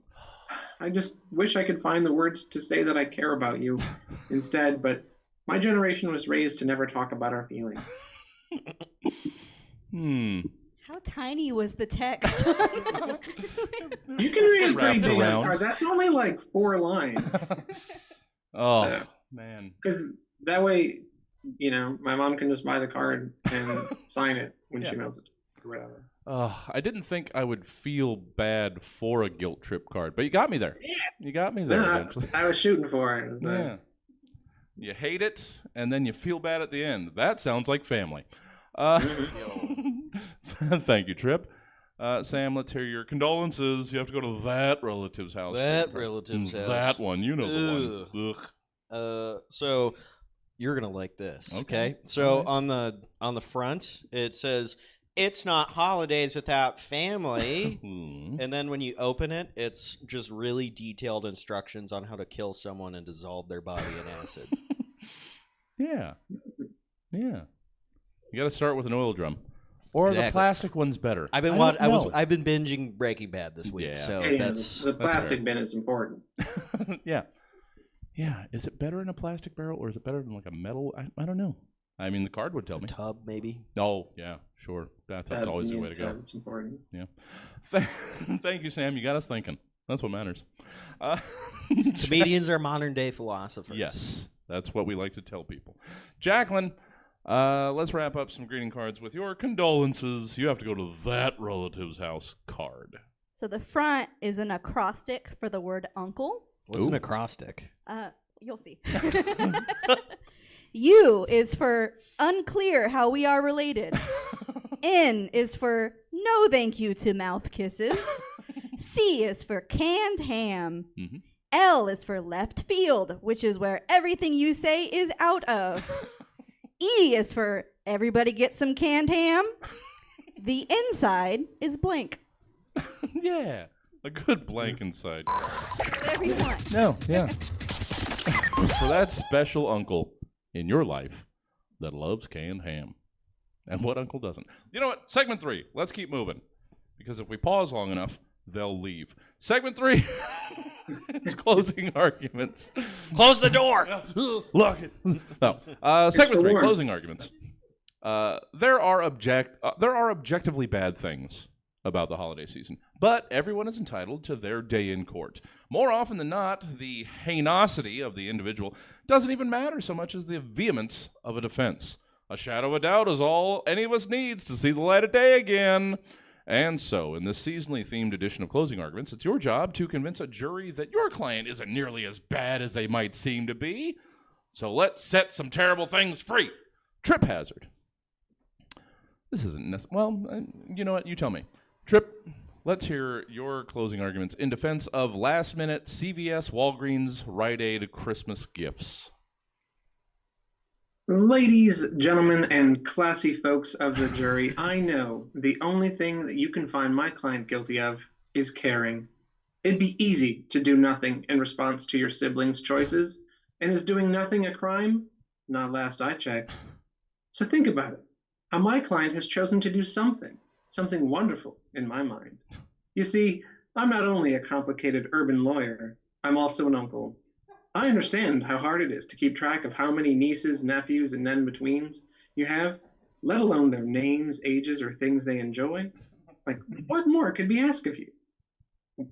I just wish I could find the words to say that I care about you instead, but my generation was raised to never talk about our feelings." How tiny was the text? You can read it pretty Wrapped big around. on card. That's only like 4 lines. Oh, man. Because that way, my mom can just buy the card and sign it when she mails it or whatever. I didn't think I would feel bad for a guilt trip card, but you got me there. Yeah. You got me there eventually. I was shooting for it. Yeah. You hate it, and then you feel bad at the end. That sounds like family. Thank you, Trip. Sam, let's hear your condolences. You have to go to that relative's house. That relative's house. That one. You know the one. Ugh. So you're gonna like this. Okay. So on the front it says, "It's not holidays without family." And then when you open it, it's just really detailed instructions on how to kill someone and dissolve their body in acid. Yeah. Yeah. You got to start with an oil drum. Or the Exactly. plastic one's better. I've been I've been binging Breaking Bad this week, Yeah. so Hey, that's the plastic fair. bin is important. Yeah. Yeah. Is it better in a plastic barrel or is it better than like a metal? I don't know. I mean, the card would tell me. tub maybe. Oh, yeah, sure. That's always the way to go. It's important. Yeah. Thank you, Sam. You got us thinking. That's what matters. Comedians are modern day philosophers. Yes. That's what we like to tell people. Jaclyn, let's wrap up some greeting cards with your condolences. You have to go to that relative's house card. So the front is an acrostic for the word uncle. What's an acrostic? You'll see. U is for unclear how we are related. N is for no thank you to mouth kisses. C is for canned ham. Mm-hmm. L is for left field, which is where everything you say is out of. E is for everybody get some canned ham. The inside is blank. Yeah. A good blank inside. Whatever you want. No, yeah. For that special uncle in your life that loves canned ham. And what uncle doesn't? You know what? Segment 3. Let's keep moving. Because if we pause long enough, they'll leave. Segment 3. It's closing arguments. Close the door. Lock it. No. Segment 3. warm. Closing arguments. There are objectively bad things about the holiday season, but everyone is entitled to their day in court. More often than not, the heinosity of the individual doesn't even matter so much as the vehemence of a defense. A shadow of a doubt is all any of us needs to see the light of day again. And so, in this seasonally themed edition of Closing Arguments, it's your job to convince a jury that your client isn't nearly as bad as they might seem to be. So let's set some terrible things free. Trip hazard. This isn't well, you know what? You tell me. Trip, let's hear your closing arguments in defense of last-minute CVS, Walgreens, Rite Aid Christmas gifts. Ladies, gentlemen, and classy folks of the jury, I know the only thing that you can find my client guilty of is caring. It'd be easy to do nothing in response to your siblings' choices, and is doing nothing a crime? Not last I checked. So think about it. How my client has chosen to do something wonderful in my mind. You see, I'm not only a complicated urban lawyer, I'm also an uncle. I understand how hard it is to keep track of how many nieces, nephews, and then-betweens you have, let alone their names, ages, or things they enjoy. Like, what more could be asked of you?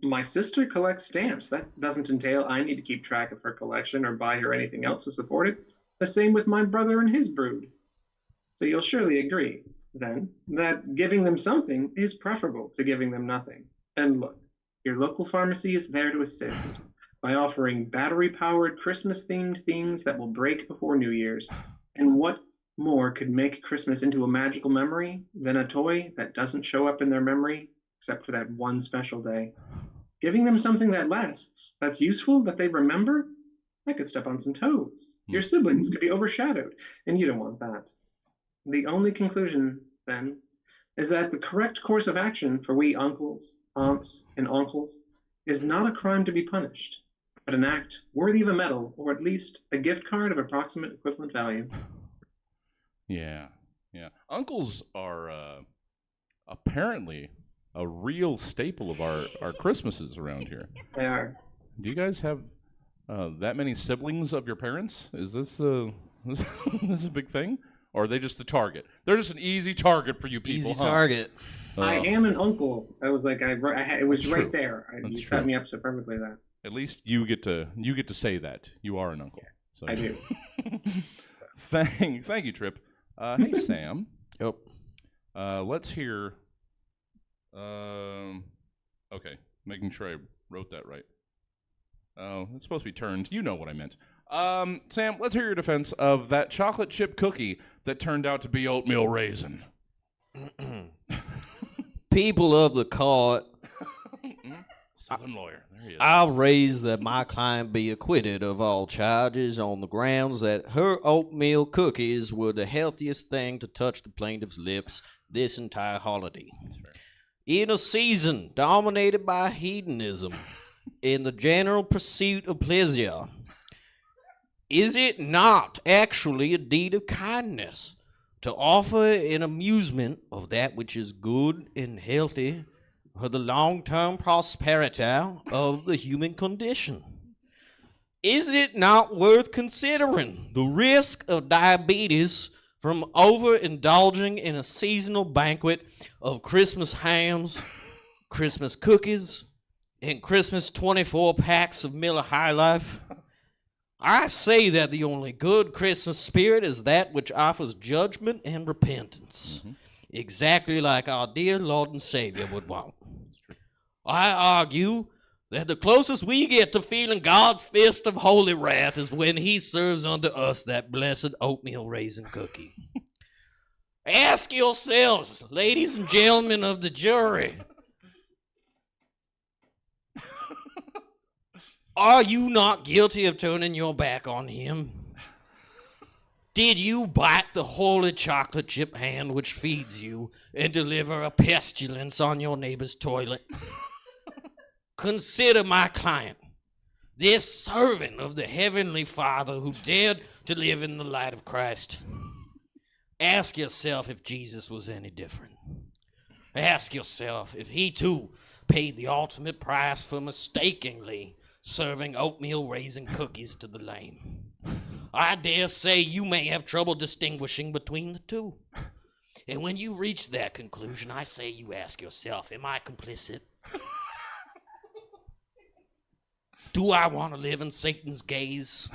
My sister collects stamps. That doesn't entail I need to keep track of her collection or buy her anything else to support it. The same with my brother and his brood. So you'll surely agree, then, that giving them something is preferable to giving them nothing. And look, your local pharmacy is there to assist by offering battery-powered Christmas-themed things that will break before New Year's. And what more could make Christmas into a magical memory than a toy that doesn't show up in their memory except for that one special day? Giving them something that lasts, that's useful, that they remember, that could step on some toes. Your siblings could be overshadowed, and you don't want that. The only conclusion, then, is that the correct course of action for we uncles, aunts, and uncles is not a crime to be punished, but an act worthy of a medal, or at least a gift card of approximate equivalent value. Yeah. Uncles are apparently a real staple of our Christmases around here. They are. Do you guys have that many siblings of your parents? Is this a big thing? Or are they just the target? They're just an easy target for you people. Easy target. I am an uncle. I was like, it was That's right true. there. That's You true. set me up so perfectly that. At least you get to say that you are an uncle. So. I do. Thank you, Trip. Hey, Sam. Yep. Let's hear. Okay, making sure I wrote that right. Oh, it's supposed to be turned. You know what I meant. Sam, let's hear your defense of that chocolate chip cookie that turned out to be oatmeal raisin. People of the court, Southern lawyer. There he is. I'll raise that my client be acquitted of all charges on the grounds that her oatmeal cookies were the healthiest thing to touch the plaintiff's lips this entire holiday. In a season dominated by hedonism, in the general pursuit of pleasure, is it not actually a deed of kindness to offer an amusement of that which is good and healthy for the long-term prosperity of the human condition? Is it not worth considering the risk of diabetes from overindulging in a seasonal banquet of Christmas hams, Christmas cookies, and Christmas 24 packs of Miller High Life? I say that the only good Christmas spirit is that which offers judgment and repentance, exactly like our dear Lord and Savior would want. I argue that the closest we get to feeling God's fist of holy wrath is when he serves unto us that blessed oatmeal raisin cookie. Ask yourselves, ladies and gentlemen of the jury, are you not guilty of turning your back on him? Did you bite the holy chocolate chip hand which feeds you and deliver a pestilence on your neighbor's toilet? Consider my client, this servant of the Heavenly Father who dared to live in the light of Christ. Ask yourself if Jesus was any different. Ask yourself if he too paid the ultimate price for mistakenly serving oatmeal raisin cookies to the lame. I dare say you may have trouble distinguishing between the two. And when you reach that conclusion, I say you ask yourself, am I complicit? Do I want to live in Satan's gaze?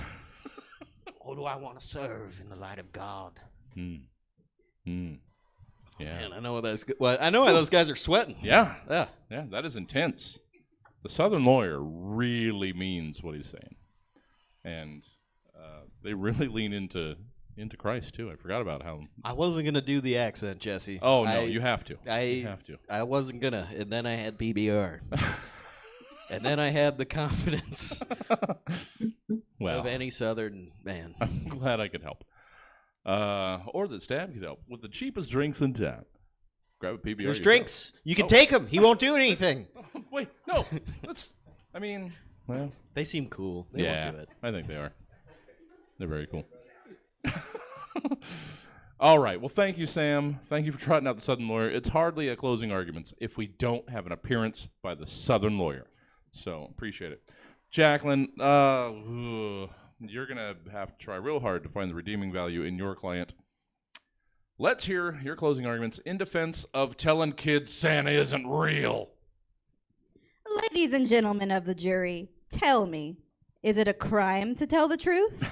Or do I want to serve in the light of God? Yeah. Man, I know why those guys are sweating. Yeah, that is intense. The Southern lawyer really means what he's saying. And They really lean into Christ too. I forgot about how. I wasn't gonna do the accent, Jesse. Oh no, you have to. You have to. I wasn't gonna, and then I had PBR, and then I had the confidence of any Southern man. I'm glad I could help, or that Stab could help with the cheapest drinks in town. Grab a PBR. There's yourself. drinks. You can take him. He won't do anything. Wait, no. I mean, well, they seem cool. They won't do it. I think they are. They're very cool. All right. Well, thank you, Sam. Thank you for trotting out the Southern lawyer. It's hardly a closing arguments if we don't have an appearance by the Southern lawyer. So appreciate it. Jaclyn, you're going to have to try real hard to find the redeeming value in your client. Let's hear your closing arguments in defense of telling kids Santa isn't real. Ladies and gentlemen of the jury, tell me, is it a crime to tell the truth?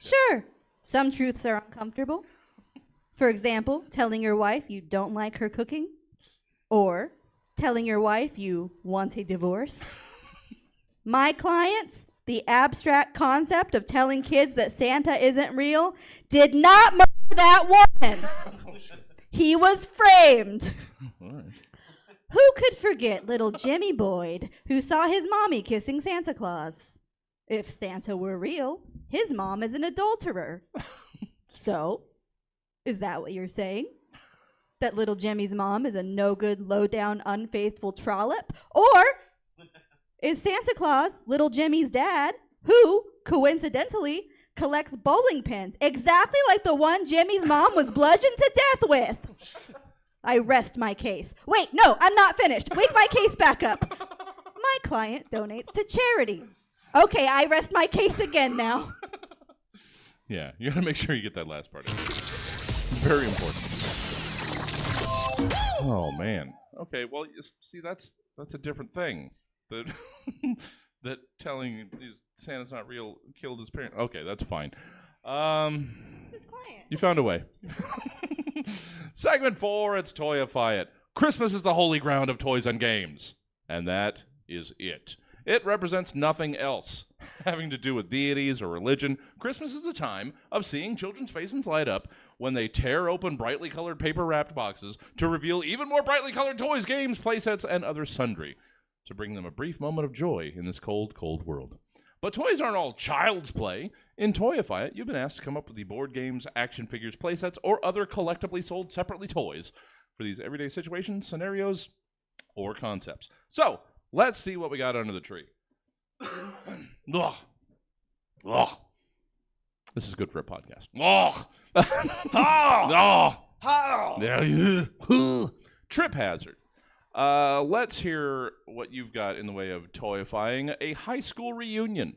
Sure. Some truths are uncomfortable. For example, telling your wife you don't like her cooking, or telling your wife you want a divorce. My clients, the abstract concept of telling kids that Santa isn't real, did not murder that woman. He was framed. Who could forget little Jimmy Boyd, who saw his mommy kissing Santa Claus? If Santa were real, his mom is an adulterer. So, is that what you're saying? That little Jimmy's mom is a no-good, low-down, unfaithful trollop? Or is Santa Claus little Jimmy's dad, who, coincidentally, collects bowling pins exactly like the one Jimmy's mom was bludgeoned to death with? I rest my case. Wait, no, I'm not finished. Wake my case back up. My client donates to charity. Okay, I rest my case again now. Yeah, you gotta make sure you get that last part in. Very important. Oh man. Okay, well, see, that's a different thing. That that telling Santa's not real killed his parent. Okay, that's fine. His client. You found a way. Segment 4, it's Toyify It. Christmas is the holy ground of toys and games. And that is it. It represents nothing else having to do with deities or religion. Christmas is a time of seeing children's faces light up when they tear open brightly colored paper-wrapped boxes to reveal even more brightly colored toys, games, playsets, and other sundry to bring them a brief moment of joy in this cold, cold world. But toys aren't all child's play. In Toyify It, you've been asked to come up with the board games, action figures, playsets, or other collectively sold separately toys for these everyday situations, scenarios, or concepts. So, let's see what we got under the tree. Ugh. Ugh. This is good for a podcast. Ugh. Trip hazard. Let's hear what you've got in the way of toyifying a high school reunion.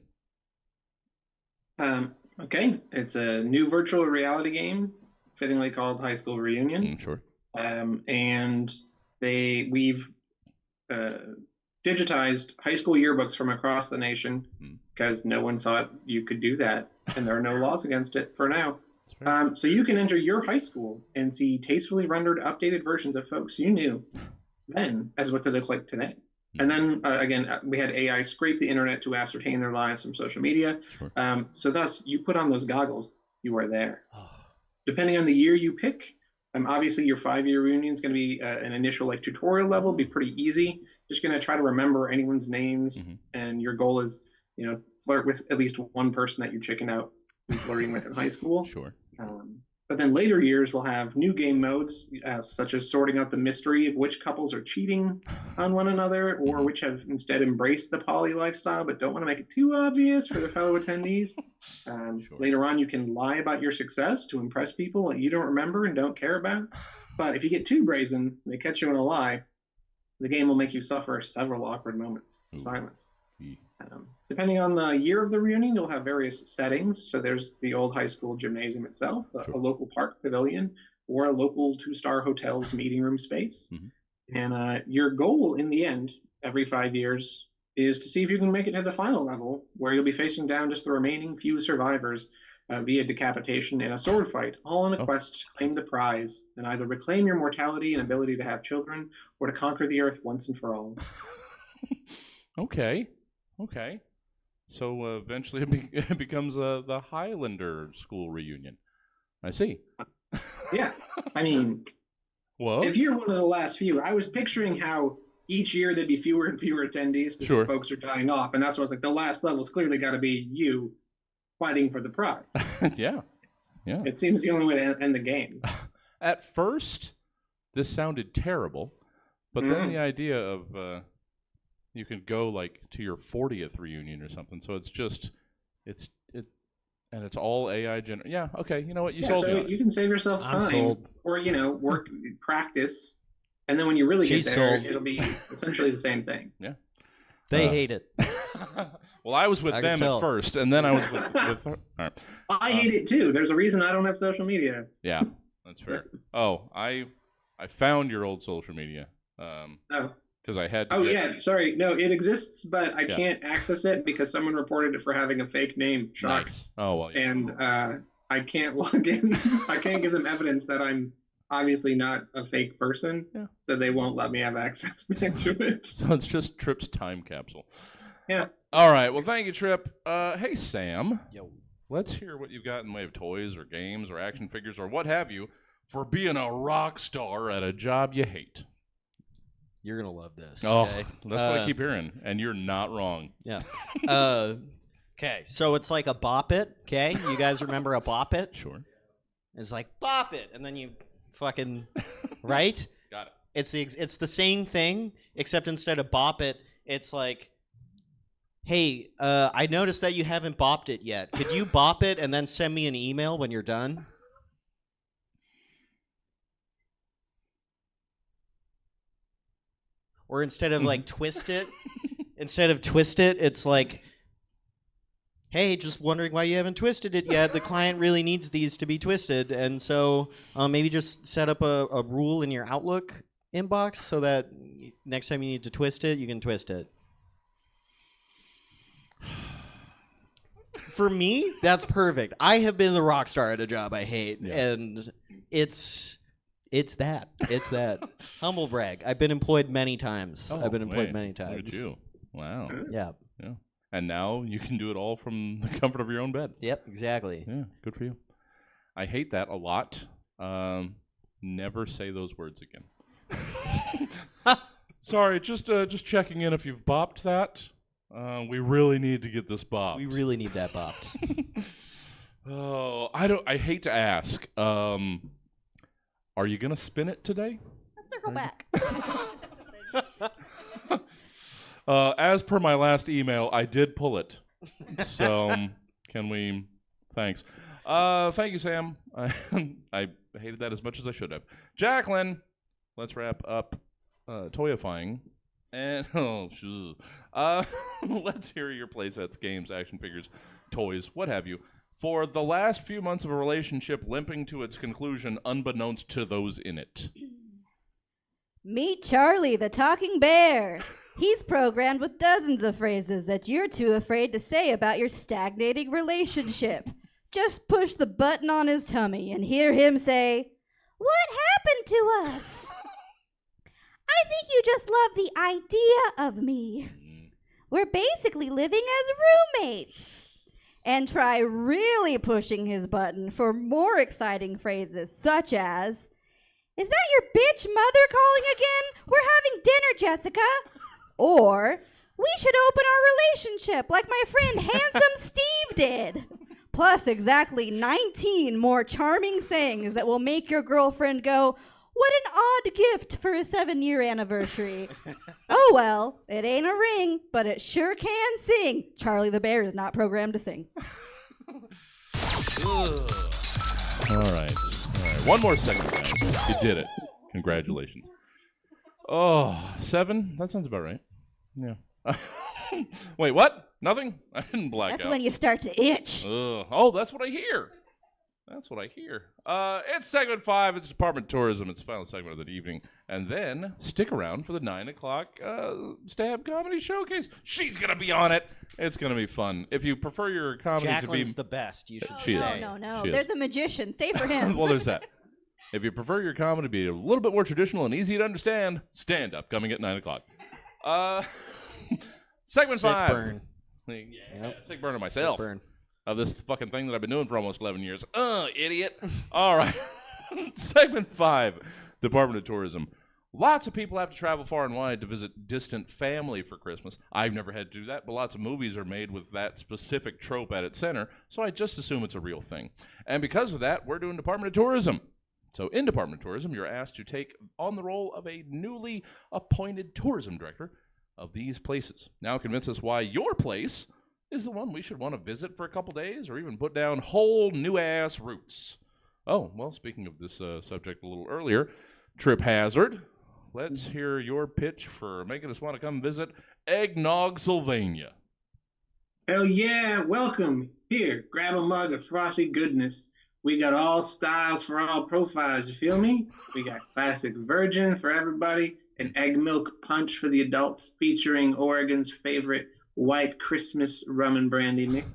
Okay, it's a new virtual reality game, fittingly called High School Reunion. Sure. And we've digitized high school yearbooks from across the nation because no one thought you could do that, and there are no laws against it for now. So you can enter your high school and see tastefully rendered, updated versions of folks you knew then as what they look like today. And then, again, we had AI scrape the internet to ascertain their lives from social media. Sure. So thus, you put on those goggles, you are there. Depending on the year you pick, obviously your 5-year reunion is going to be an initial tutorial level, be pretty easy. Just going to try to remember anyone's names, and your goal is, flirt with at least one person that you chicken out from flirting with in high school. Sure. But then later years will have new game modes, such as sorting out the mystery of which couples are cheating on one another, or which have instead embraced the poly lifestyle but don't want to make it too obvious for their fellow attendees. Sure. Later on, you can lie about your success to impress people that you don't remember and don't care about. But if you get too brazen, they catch you in a lie, the game will make you suffer several awkward moments of silence. Depending on the year of the reunion, you'll have various settings. So there's the old high school gymnasium itself, a local park pavilion, or a local 2-star hotel's meeting room space. And your goal in the end, every 5 years, is to see if you can make it to the final level, where you'll be facing down just the remaining few survivors via decapitation and a sword fight, all on a quest to claim the prize and either reclaim your mortality and ability to have children, or to conquer the earth once and for all. Okay. So eventually it becomes the Highlander school reunion. I see. Yeah, I mean, Well, if you're one of the last few, I was picturing how each year there'd be fewer and fewer attendees because Sure. folks are dying off, and that's why I was like, the last level's clearly got to be you fighting for the prize. yeah. It seems the only way to end the game. At first, this sounded terrible, but then the idea of you can go like to your 40th reunion or something. So and it's all AI generated. Yeah, okay. You know what? You sold me. You can save yourself I'm time, sold. or work, practice, and then when you really She's get there, sold. it'll be essentially the same thing. Yeah. They hate it. Well, I was with I can them tell. at first, and then I was with her. All right. I hate it too. There's a reason I don't have social media. Yeah, that's fair. Oh, I found your old social media. Oh. Because I had to Oh get- yeah, sorry. No, it exists, but I Yeah. can't access it because someone reported it for having a fake name. Shock. Nice. Oh, well, yeah. And I can't log in. I can't give them evidence that I'm obviously not a fake person, so they won't let me have access to it. So it's just Trip's time capsule. Yeah. All right. Well, thank you, Trip. Hey, Sam. Yo. Let's hear what you've got in the way of toys or games or action figures or what have you for being a rock star at a job you hate. You're gonna love this. Oh, okay? that's what I keep hearing, and you're not wrong. Yeah. Okay, so it's like a bop it. Okay, you guys remember a bop it? Sure. It's like bop it, and then you fucking right. Got it. It's the same thing, except instead of bop it, it's like, hey, I noticed that you haven't bopped it yet. Could you bop it and then send me an email when you're done? Or instead of like twist it, it's like, hey, just wondering why you haven't twisted it yet. The client really needs these to be twisted, and so maybe just set up a rule in your Outlook inbox so that next time you need to twist it, you can twist it. For me, that's perfect. I have been the rock star at a job I hate, and it's that. Humble brag. I've been employed many times. Oh, I've been employed wait. many times. Look at you. Wow. Yeah. Yeah. And now you can do it all from the comfort of your own bed. Yep. Exactly. Yeah. Good for you. I hate that a lot. Never say those words again. Sorry, just checking in if you've bopped that. We really need to get this bopped. We really need that bopped. Oh, I hate to ask. Are you gonna spin it today? Let's circle back. As per my last email, I did pull it. So can we? Thanks. Thank you, Sam. I hated that as much as I should have. Jaclyn, let's wrap up toyifying. And let's hear your playsets, games, action figures, toys, what have you. For the last few months of a relationship limping to its conclusion, unbeknownst to those in it. Meet Charlie, the talking bear. He's programmed with dozens of phrases that you're too afraid to say about your stagnating relationship. Just push the button on his tummy and hear him say, "What happened to us? I think you just love the idea of me. We're basically living as roommates." And try really pushing his button for more exciting phrases, such as, "Is that your bitch mother calling again? We're having dinner, Jessica." Or, "We should open our relationship like my friend Handsome Steve did." Plus exactly 19 more charming sayings that will make your girlfriend go, "What an odd gift for a 7-year anniversary." Oh well, it ain't a ring, but it sure can sing. Charlie the Bear is not programmed to sing. All right. One more segment, guys. You did it. Congratulations. Oh, 7? That sounds about right. Yeah. Wait, what? Nothing? I didn't black That's out. when you start to itch. Oh, that's what I hear. That's what I hear. It's segment 5. It's Department of Tourism. It's the final segment of the evening. And then stick around for the 9 o'clock Stab Comedy Showcase. She's going to be on it. It's going to be fun. If you prefer your comedy to be... Jaclyn's the best. You should She is. stay. No. She is. There's a magician. Stay for him. Well, there's that. If you prefer your comedy to be a little bit more traditional and easy to understand, stand-up coming at 9 o'clock. Segment Sick 5. burn. Like, yeah, Yep. sick burn of myself. Burn. Of this fucking thing that I've been doing for almost 11 years. Idiot. All right. Segment 5, Department of Tourism. Lots of people have to travel far and wide to visit distant family for Christmas. I've never had to do that, but lots of movies are made with that specific trope at its center, so I just assume it's a real thing. And because of that, we're doing Department of Tourism. So in Department of Tourism, you're asked to take on the role of a newly appointed tourism director of these places. Now convince us why your place is the one we should want to visit for a couple days or even put down whole new-ass roots. Oh, well, speaking of this subject a little earlier, Trip Hazard, let's hear your pitch for making us want to come visit Egg-Nog-sylvania. Hell yeah, welcome. Here, grab a mug of frothy goodness. We got all styles for all profiles, you feel me? We got classic virgin for everybody, an egg milk punch for the adults featuring Oregon's favorite white Christmas rum and brandy mix.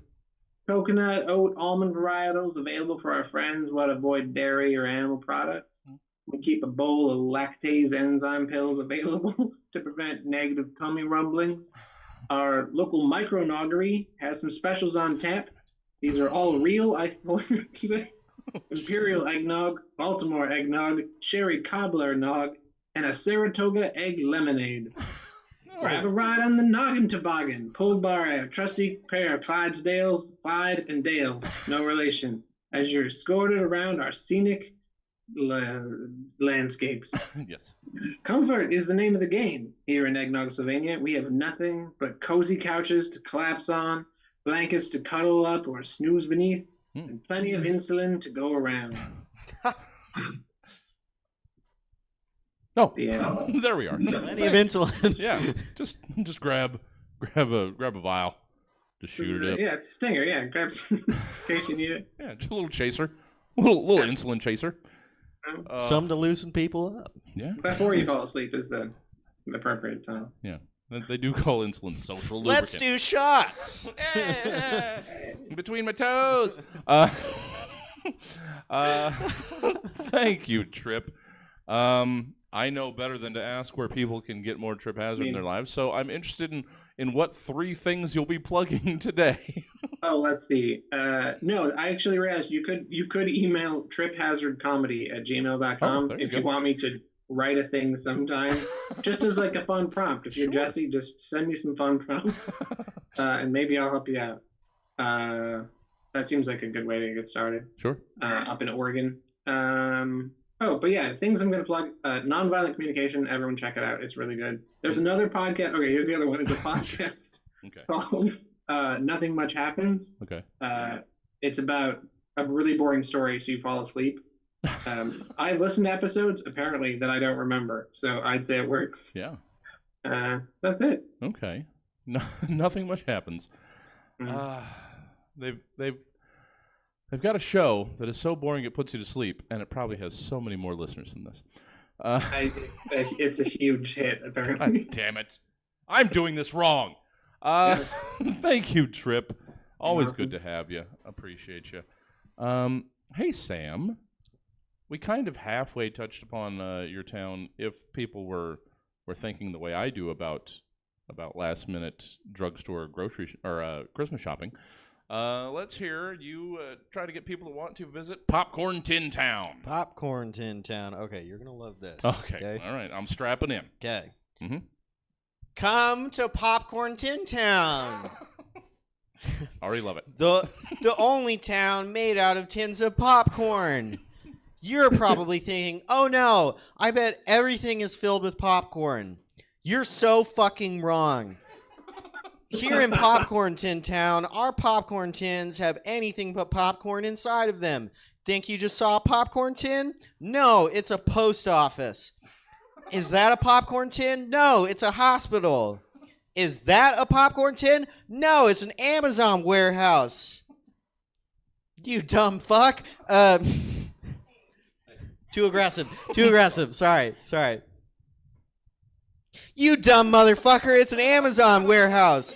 Coconut, oat, almond varietals available for our friends who want to avoid dairy or animal products. We keep a bowl of lactase enzyme pills available to prevent negative tummy rumblings. Our local micronoggery has some specials on tap. These are all real. I ordered today. Imperial eggnog, Baltimore eggnog, cherry cobbler nog, and a Saratoga egg lemonade. Grab a ride on the Noggin Toboggan, pulled by a trusty pair of Clydesdales, Clyde and Dale, no relation, as you're escorted around our scenic landscapes. Yes. Comfort is the name of the game. Here in Egg-Nog-sylvania, we have nothing but cozy couches to collapse on, blankets to cuddle up or snooze beneath, and plenty of insulin to go around. Oh, Yeah. there we are. Plenty of insulin. Yeah, just grab a vial, just shoot it up. Yeah, it's a stinger. Yeah, grab some in case you need it. Yeah, just a little chaser, little insulin chaser. Some to loosen people up. Yeah, Before you fall asleep is the appropriate time. yeah. They do call insulin social lubricant. Let's do shots. Between my toes. Thank you, Trip. I know better than to ask where people can get more Trip Hazard in their lives, so I'm interested in what 3 things you'll be plugging today. Oh, let's see. No, I actually realized you could email triphazardcomedy@gmail.com Oh, there you if go. you want me to write a thing sometime, just as like a fun prompt. If you're Jesse, just send me some fun prompts, and maybe I'll help you out. That seems like a good way to get started. Sure. Up in Oregon. But yeah, things I'm going to plug. Nonviolent Communication. Everyone check it out. It's really good. There's another podcast. Okay, here's the other one. It's a podcast Okay. called Nothing Much Happens. Okay. It's about a really boring story, so you fall asleep. I listened to episodes, apparently, that I don't remember, so I'd say it works. Yeah. That's it. Okay. No, nothing much happens. Mhm. They've got a show that is so boring it puts you to sleep, and it probably has so many more listeners than this. It's a huge hit, apparently. God damn it! I'm doing this wrong. Thank you, Trip. Always good to have you. Appreciate you. Hey, Sam. We kind of halfway touched upon your town. If people were thinking the way I do about last minute drugstore grocery or Christmas shopping, let's hear you try to get people to want to visit Popcorn Tin Town. Popcorn Tin Town. Okay, you're gonna love this. Okay. All right. I'm strapping in. Okay. Mm-hmm. Come to Popcorn Tin Town. Already love it. The only town made out of tins of popcorn. You're probably thinking, oh no, I bet everything is filled with popcorn. You're so fucking wrong. Here in Popcorn Tin Town, our popcorn tins have anything but popcorn inside of them. Think you just saw a popcorn tin? No, it's a post office. Is that a popcorn tin? No, it's a hospital. Is that a popcorn tin? No, it's an Amazon warehouse. You dumb fuck. Too aggressive. Sorry. You dumb motherfucker. It's an Amazon warehouse.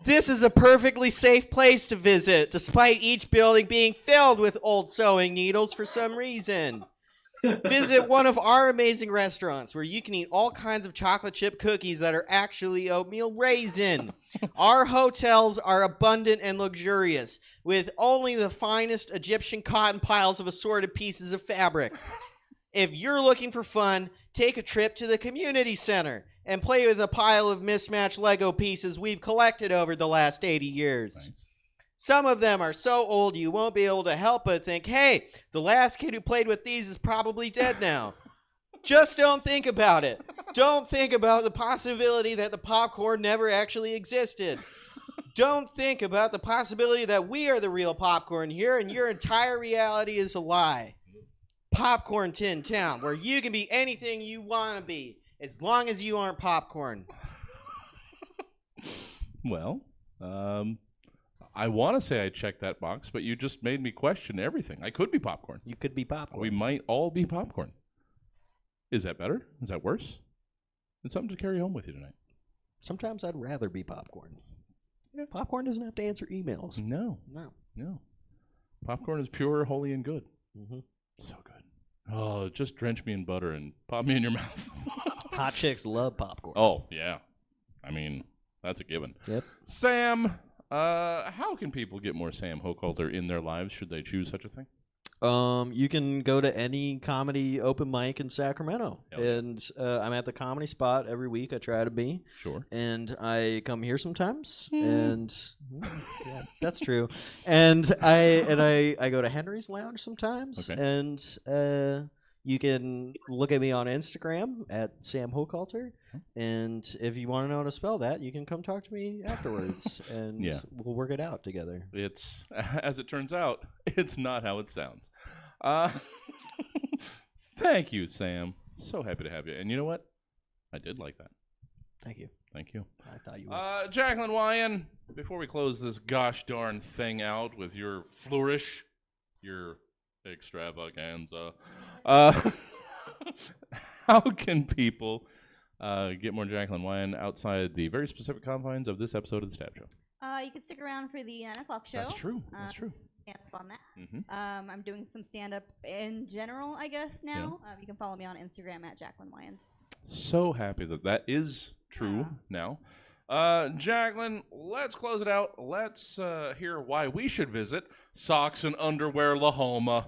This is a perfectly safe place to visit, despite each building being filled with old sewing needles for some reason. visit one of our amazing restaurants where you can eat all kinds of chocolate chip cookies that are actually oatmeal raisin. Our hotels are abundant and luxurious, with only the finest Egyptian cotton piles of assorted pieces of fabric. If you're looking for fun, take a trip to the community center and play with a pile of mismatched Lego pieces we've collected over the last 80 years. Nice. Some of them are so old you won't be able to help but think, hey, the last kid who played with these is probably dead now. Just don't think about it. Don't think about the possibility that the popcorn never actually existed. Don't think about the possibility that we are the real popcorn here and your entire reality is a lie. Popcorn Tin Town, where you can be anything you want to be, as long as you aren't popcorn. Well, I want to say I checked that box, but you just made me question everything. I could be popcorn. You could be popcorn. We might all be popcorn. Is that better? Is that worse? It's something to carry home with you tonight. Sometimes I'd rather be popcorn. Yeah. Popcorn doesn't have to answer emails. No. Popcorn is pure, holy, and good. Mm-hmm. So good. Oh, just drench me in butter and pop me in your mouth. Hot chicks love popcorn. Oh, yeah. I mean, that's a given. Yep. Sam, how can people get more Sam Hochhalter in their lives should they choose such a thing? You can go to any comedy open mic in Sacramento. Hell yeah. And I'm at the Comedy Spot every week. I try to be. Sure. And I come here sometimes. And yeah, that's true. And I go to Henry's Lounge sometimes. Okay. And you can look at me on Instagram at Sam Hochhalter. And if you want to know how to spell that, you can come talk to me afterwards. And Yeah. we'll work it out together. It's, as it turns out, it's not how it sounds. Thank you, Sam. So happy to have you. And you know what? I did like that. Thank you. Thank you. I thought you would. Jaclyn Weiand, before we close this gosh darn thing out with your flourish, your extravaganza, how can people get more Jaclyn Weiand outside the very specific confines of this episode of the Stab Show? You can stick around for the 9 o'clock show. That's true. That's true. Stand up on that. Mm-hmm. I'm doing some stand up in general, I guess, now. You can follow me on Instagram at Jaclyn Weiand. So happy that that is true now. Jaclyn, let's close it out. Let's hear why we should visit Socks-n-Underwear-lahoma.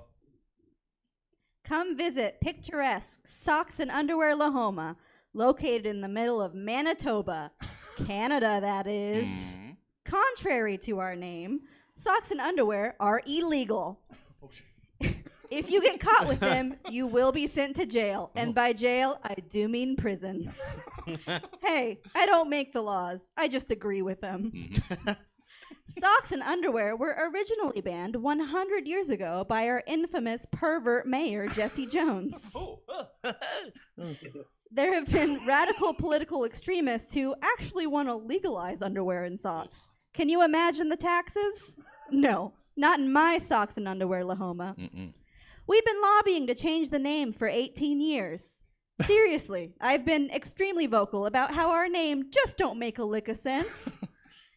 Come visit picturesque Socks-n-Underwear-lahoma, located in the middle of Manitoba, Canada, that is. Mm-hmm. Contrary to our name, socks and underwear are illegal. If you get caught with them, you will be sent to jail. And by jail, I do mean prison. Hey, I don't make the laws. I just agree with them. Mm-hmm. Socks and underwear were originally banned 100 years ago by our infamous pervert mayor, Jesse Jones. There have been radical political extremists who actually want to legalize underwear and socks. Can you imagine the taxes? No, not in my Socks-n-Underwear-lahoma. We've been lobbying to change the name for 18 years. Seriously, I've been extremely vocal about how our name just don't make a lick of sense.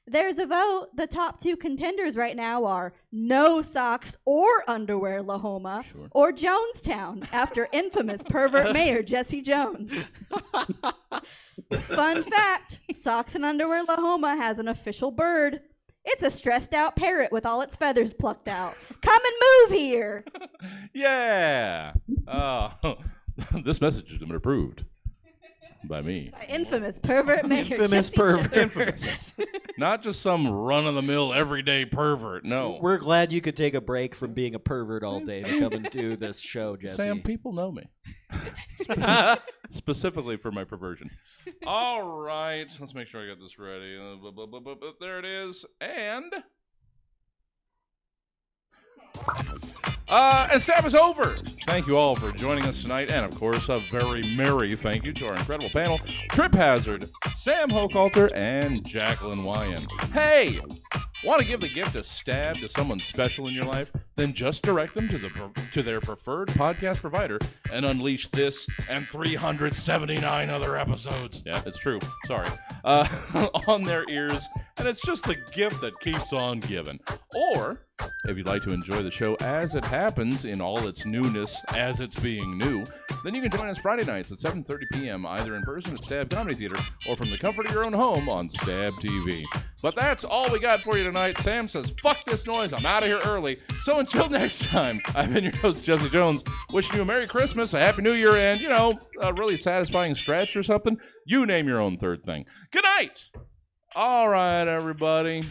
There's a vote. The top 2 contenders right now are No Socks or Underwear-lahoma or Jonestown, after infamous pervert mayor Jesse Jones. Fun fact, Socks-n-Underwear-lahoma has an official bird. It's a stressed out parrot with all its feathers plucked out. Come and move here. Yeah. This message has been approved by me. By infamous pervert mayor Infamous Jesse pervert. Infamous. Not just some run-of-the-mill everyday pervert. No. We're glad you could take a break from being a pervert all day to come and do this show, Jesse. Sam, people know me. Specifically for my perversion. All right. Let's make sure I got this ready. There it is. And Stab is over. Thank you all for joining us tonight. And, of course, a very merry thank you to our incredible panel, Trip Hazard, Sam Hochhalter, and Jaclyn Weiand. Hey, want to give the gift of Stab to someone special in your life? Then just direct them to their preferred podcast provider and unleash this and 379 other episodes. Yeah, it's true. Sorry. On their ears. And it's just the gift that keeps on giving. Or If you'd like to enjoy the show as it happens in all its newness as it's being new, then you can join us Friday nights at 7:30 p.m. either in person at Stab Comedy Theater or from the comfort of your own home on Stab TV. But that's all we got for you tonight. Sam says, fuck this noise, I'm out of here early. So until next time, I've been your host, Jesse Jones, wishing you a Merry Christmas, a Happy New Year, and, a really satisfying stretch or something. You name your own third thing. Good night! All right, everybody.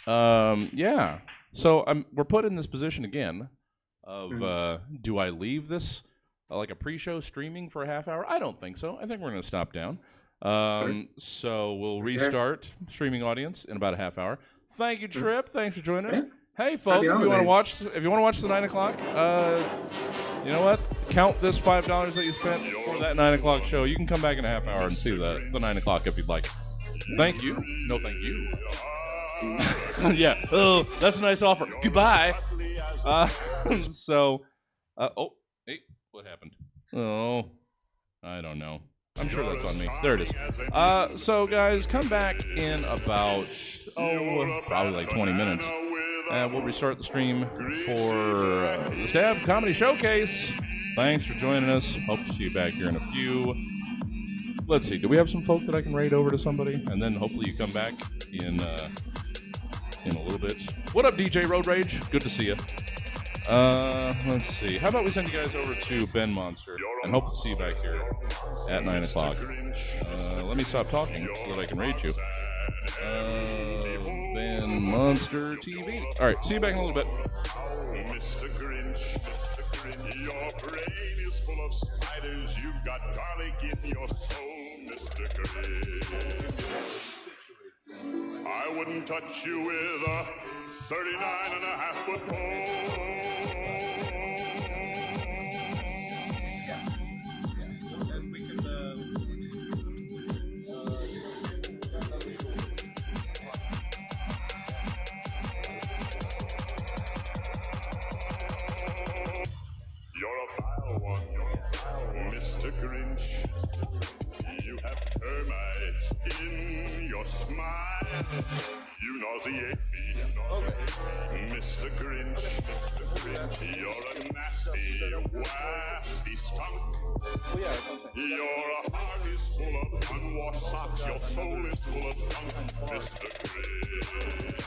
Yeah. So we're put in this position again of, do I leave this like a pre-show streaming for a half hour? I don't think so. I think we're going to stop down. So we'll restart streaming audience in about a half hour. Thank you, Trip. Thanks for joining us. Hey, folks, if you want to watch the 9 o'clock, you know what? Count this $5 that you spent for that 9 o'clock show. You can come back in a half hour and see the 9 o'clock if you'd like. Thank you. No, thank you. Yeah. Oh, that's a nice offer. Goodbye. Hey, what happened? Oh, I don't know. I'm sure that's on me. There it is. So, guys, come back in about, probably like 20 minutes. We'll restart the stream for the Stab Comedy Showcase. Thanks for joining us. Hope to see you back here in a few. Let's see. Do we have some folk that I can raid over to somebody? And then hopefully you come back in a little bit. What up, DJ Road Rage? Good to see you. Let's see. How about we send you guys over to Ben Monster and hope to see you back here at 9 o'clock. Let me stop talking so that I can raid you. Ben Monster TV. All right, see you back in a little bit. Mr. Grinch, your brain is full of spiders. You've got garlic in your soul, Mr. Grinch. I wouldn't touch you with a 39.5-foot pole. You're a vile one, Mr. Grinch. You have termites in your smile. You nauseate me, Mr. Grinch. You're a nasty, wasty skunk. Your heart is full of unwashed socks. Your soul is full of junk, Mr. Grinch.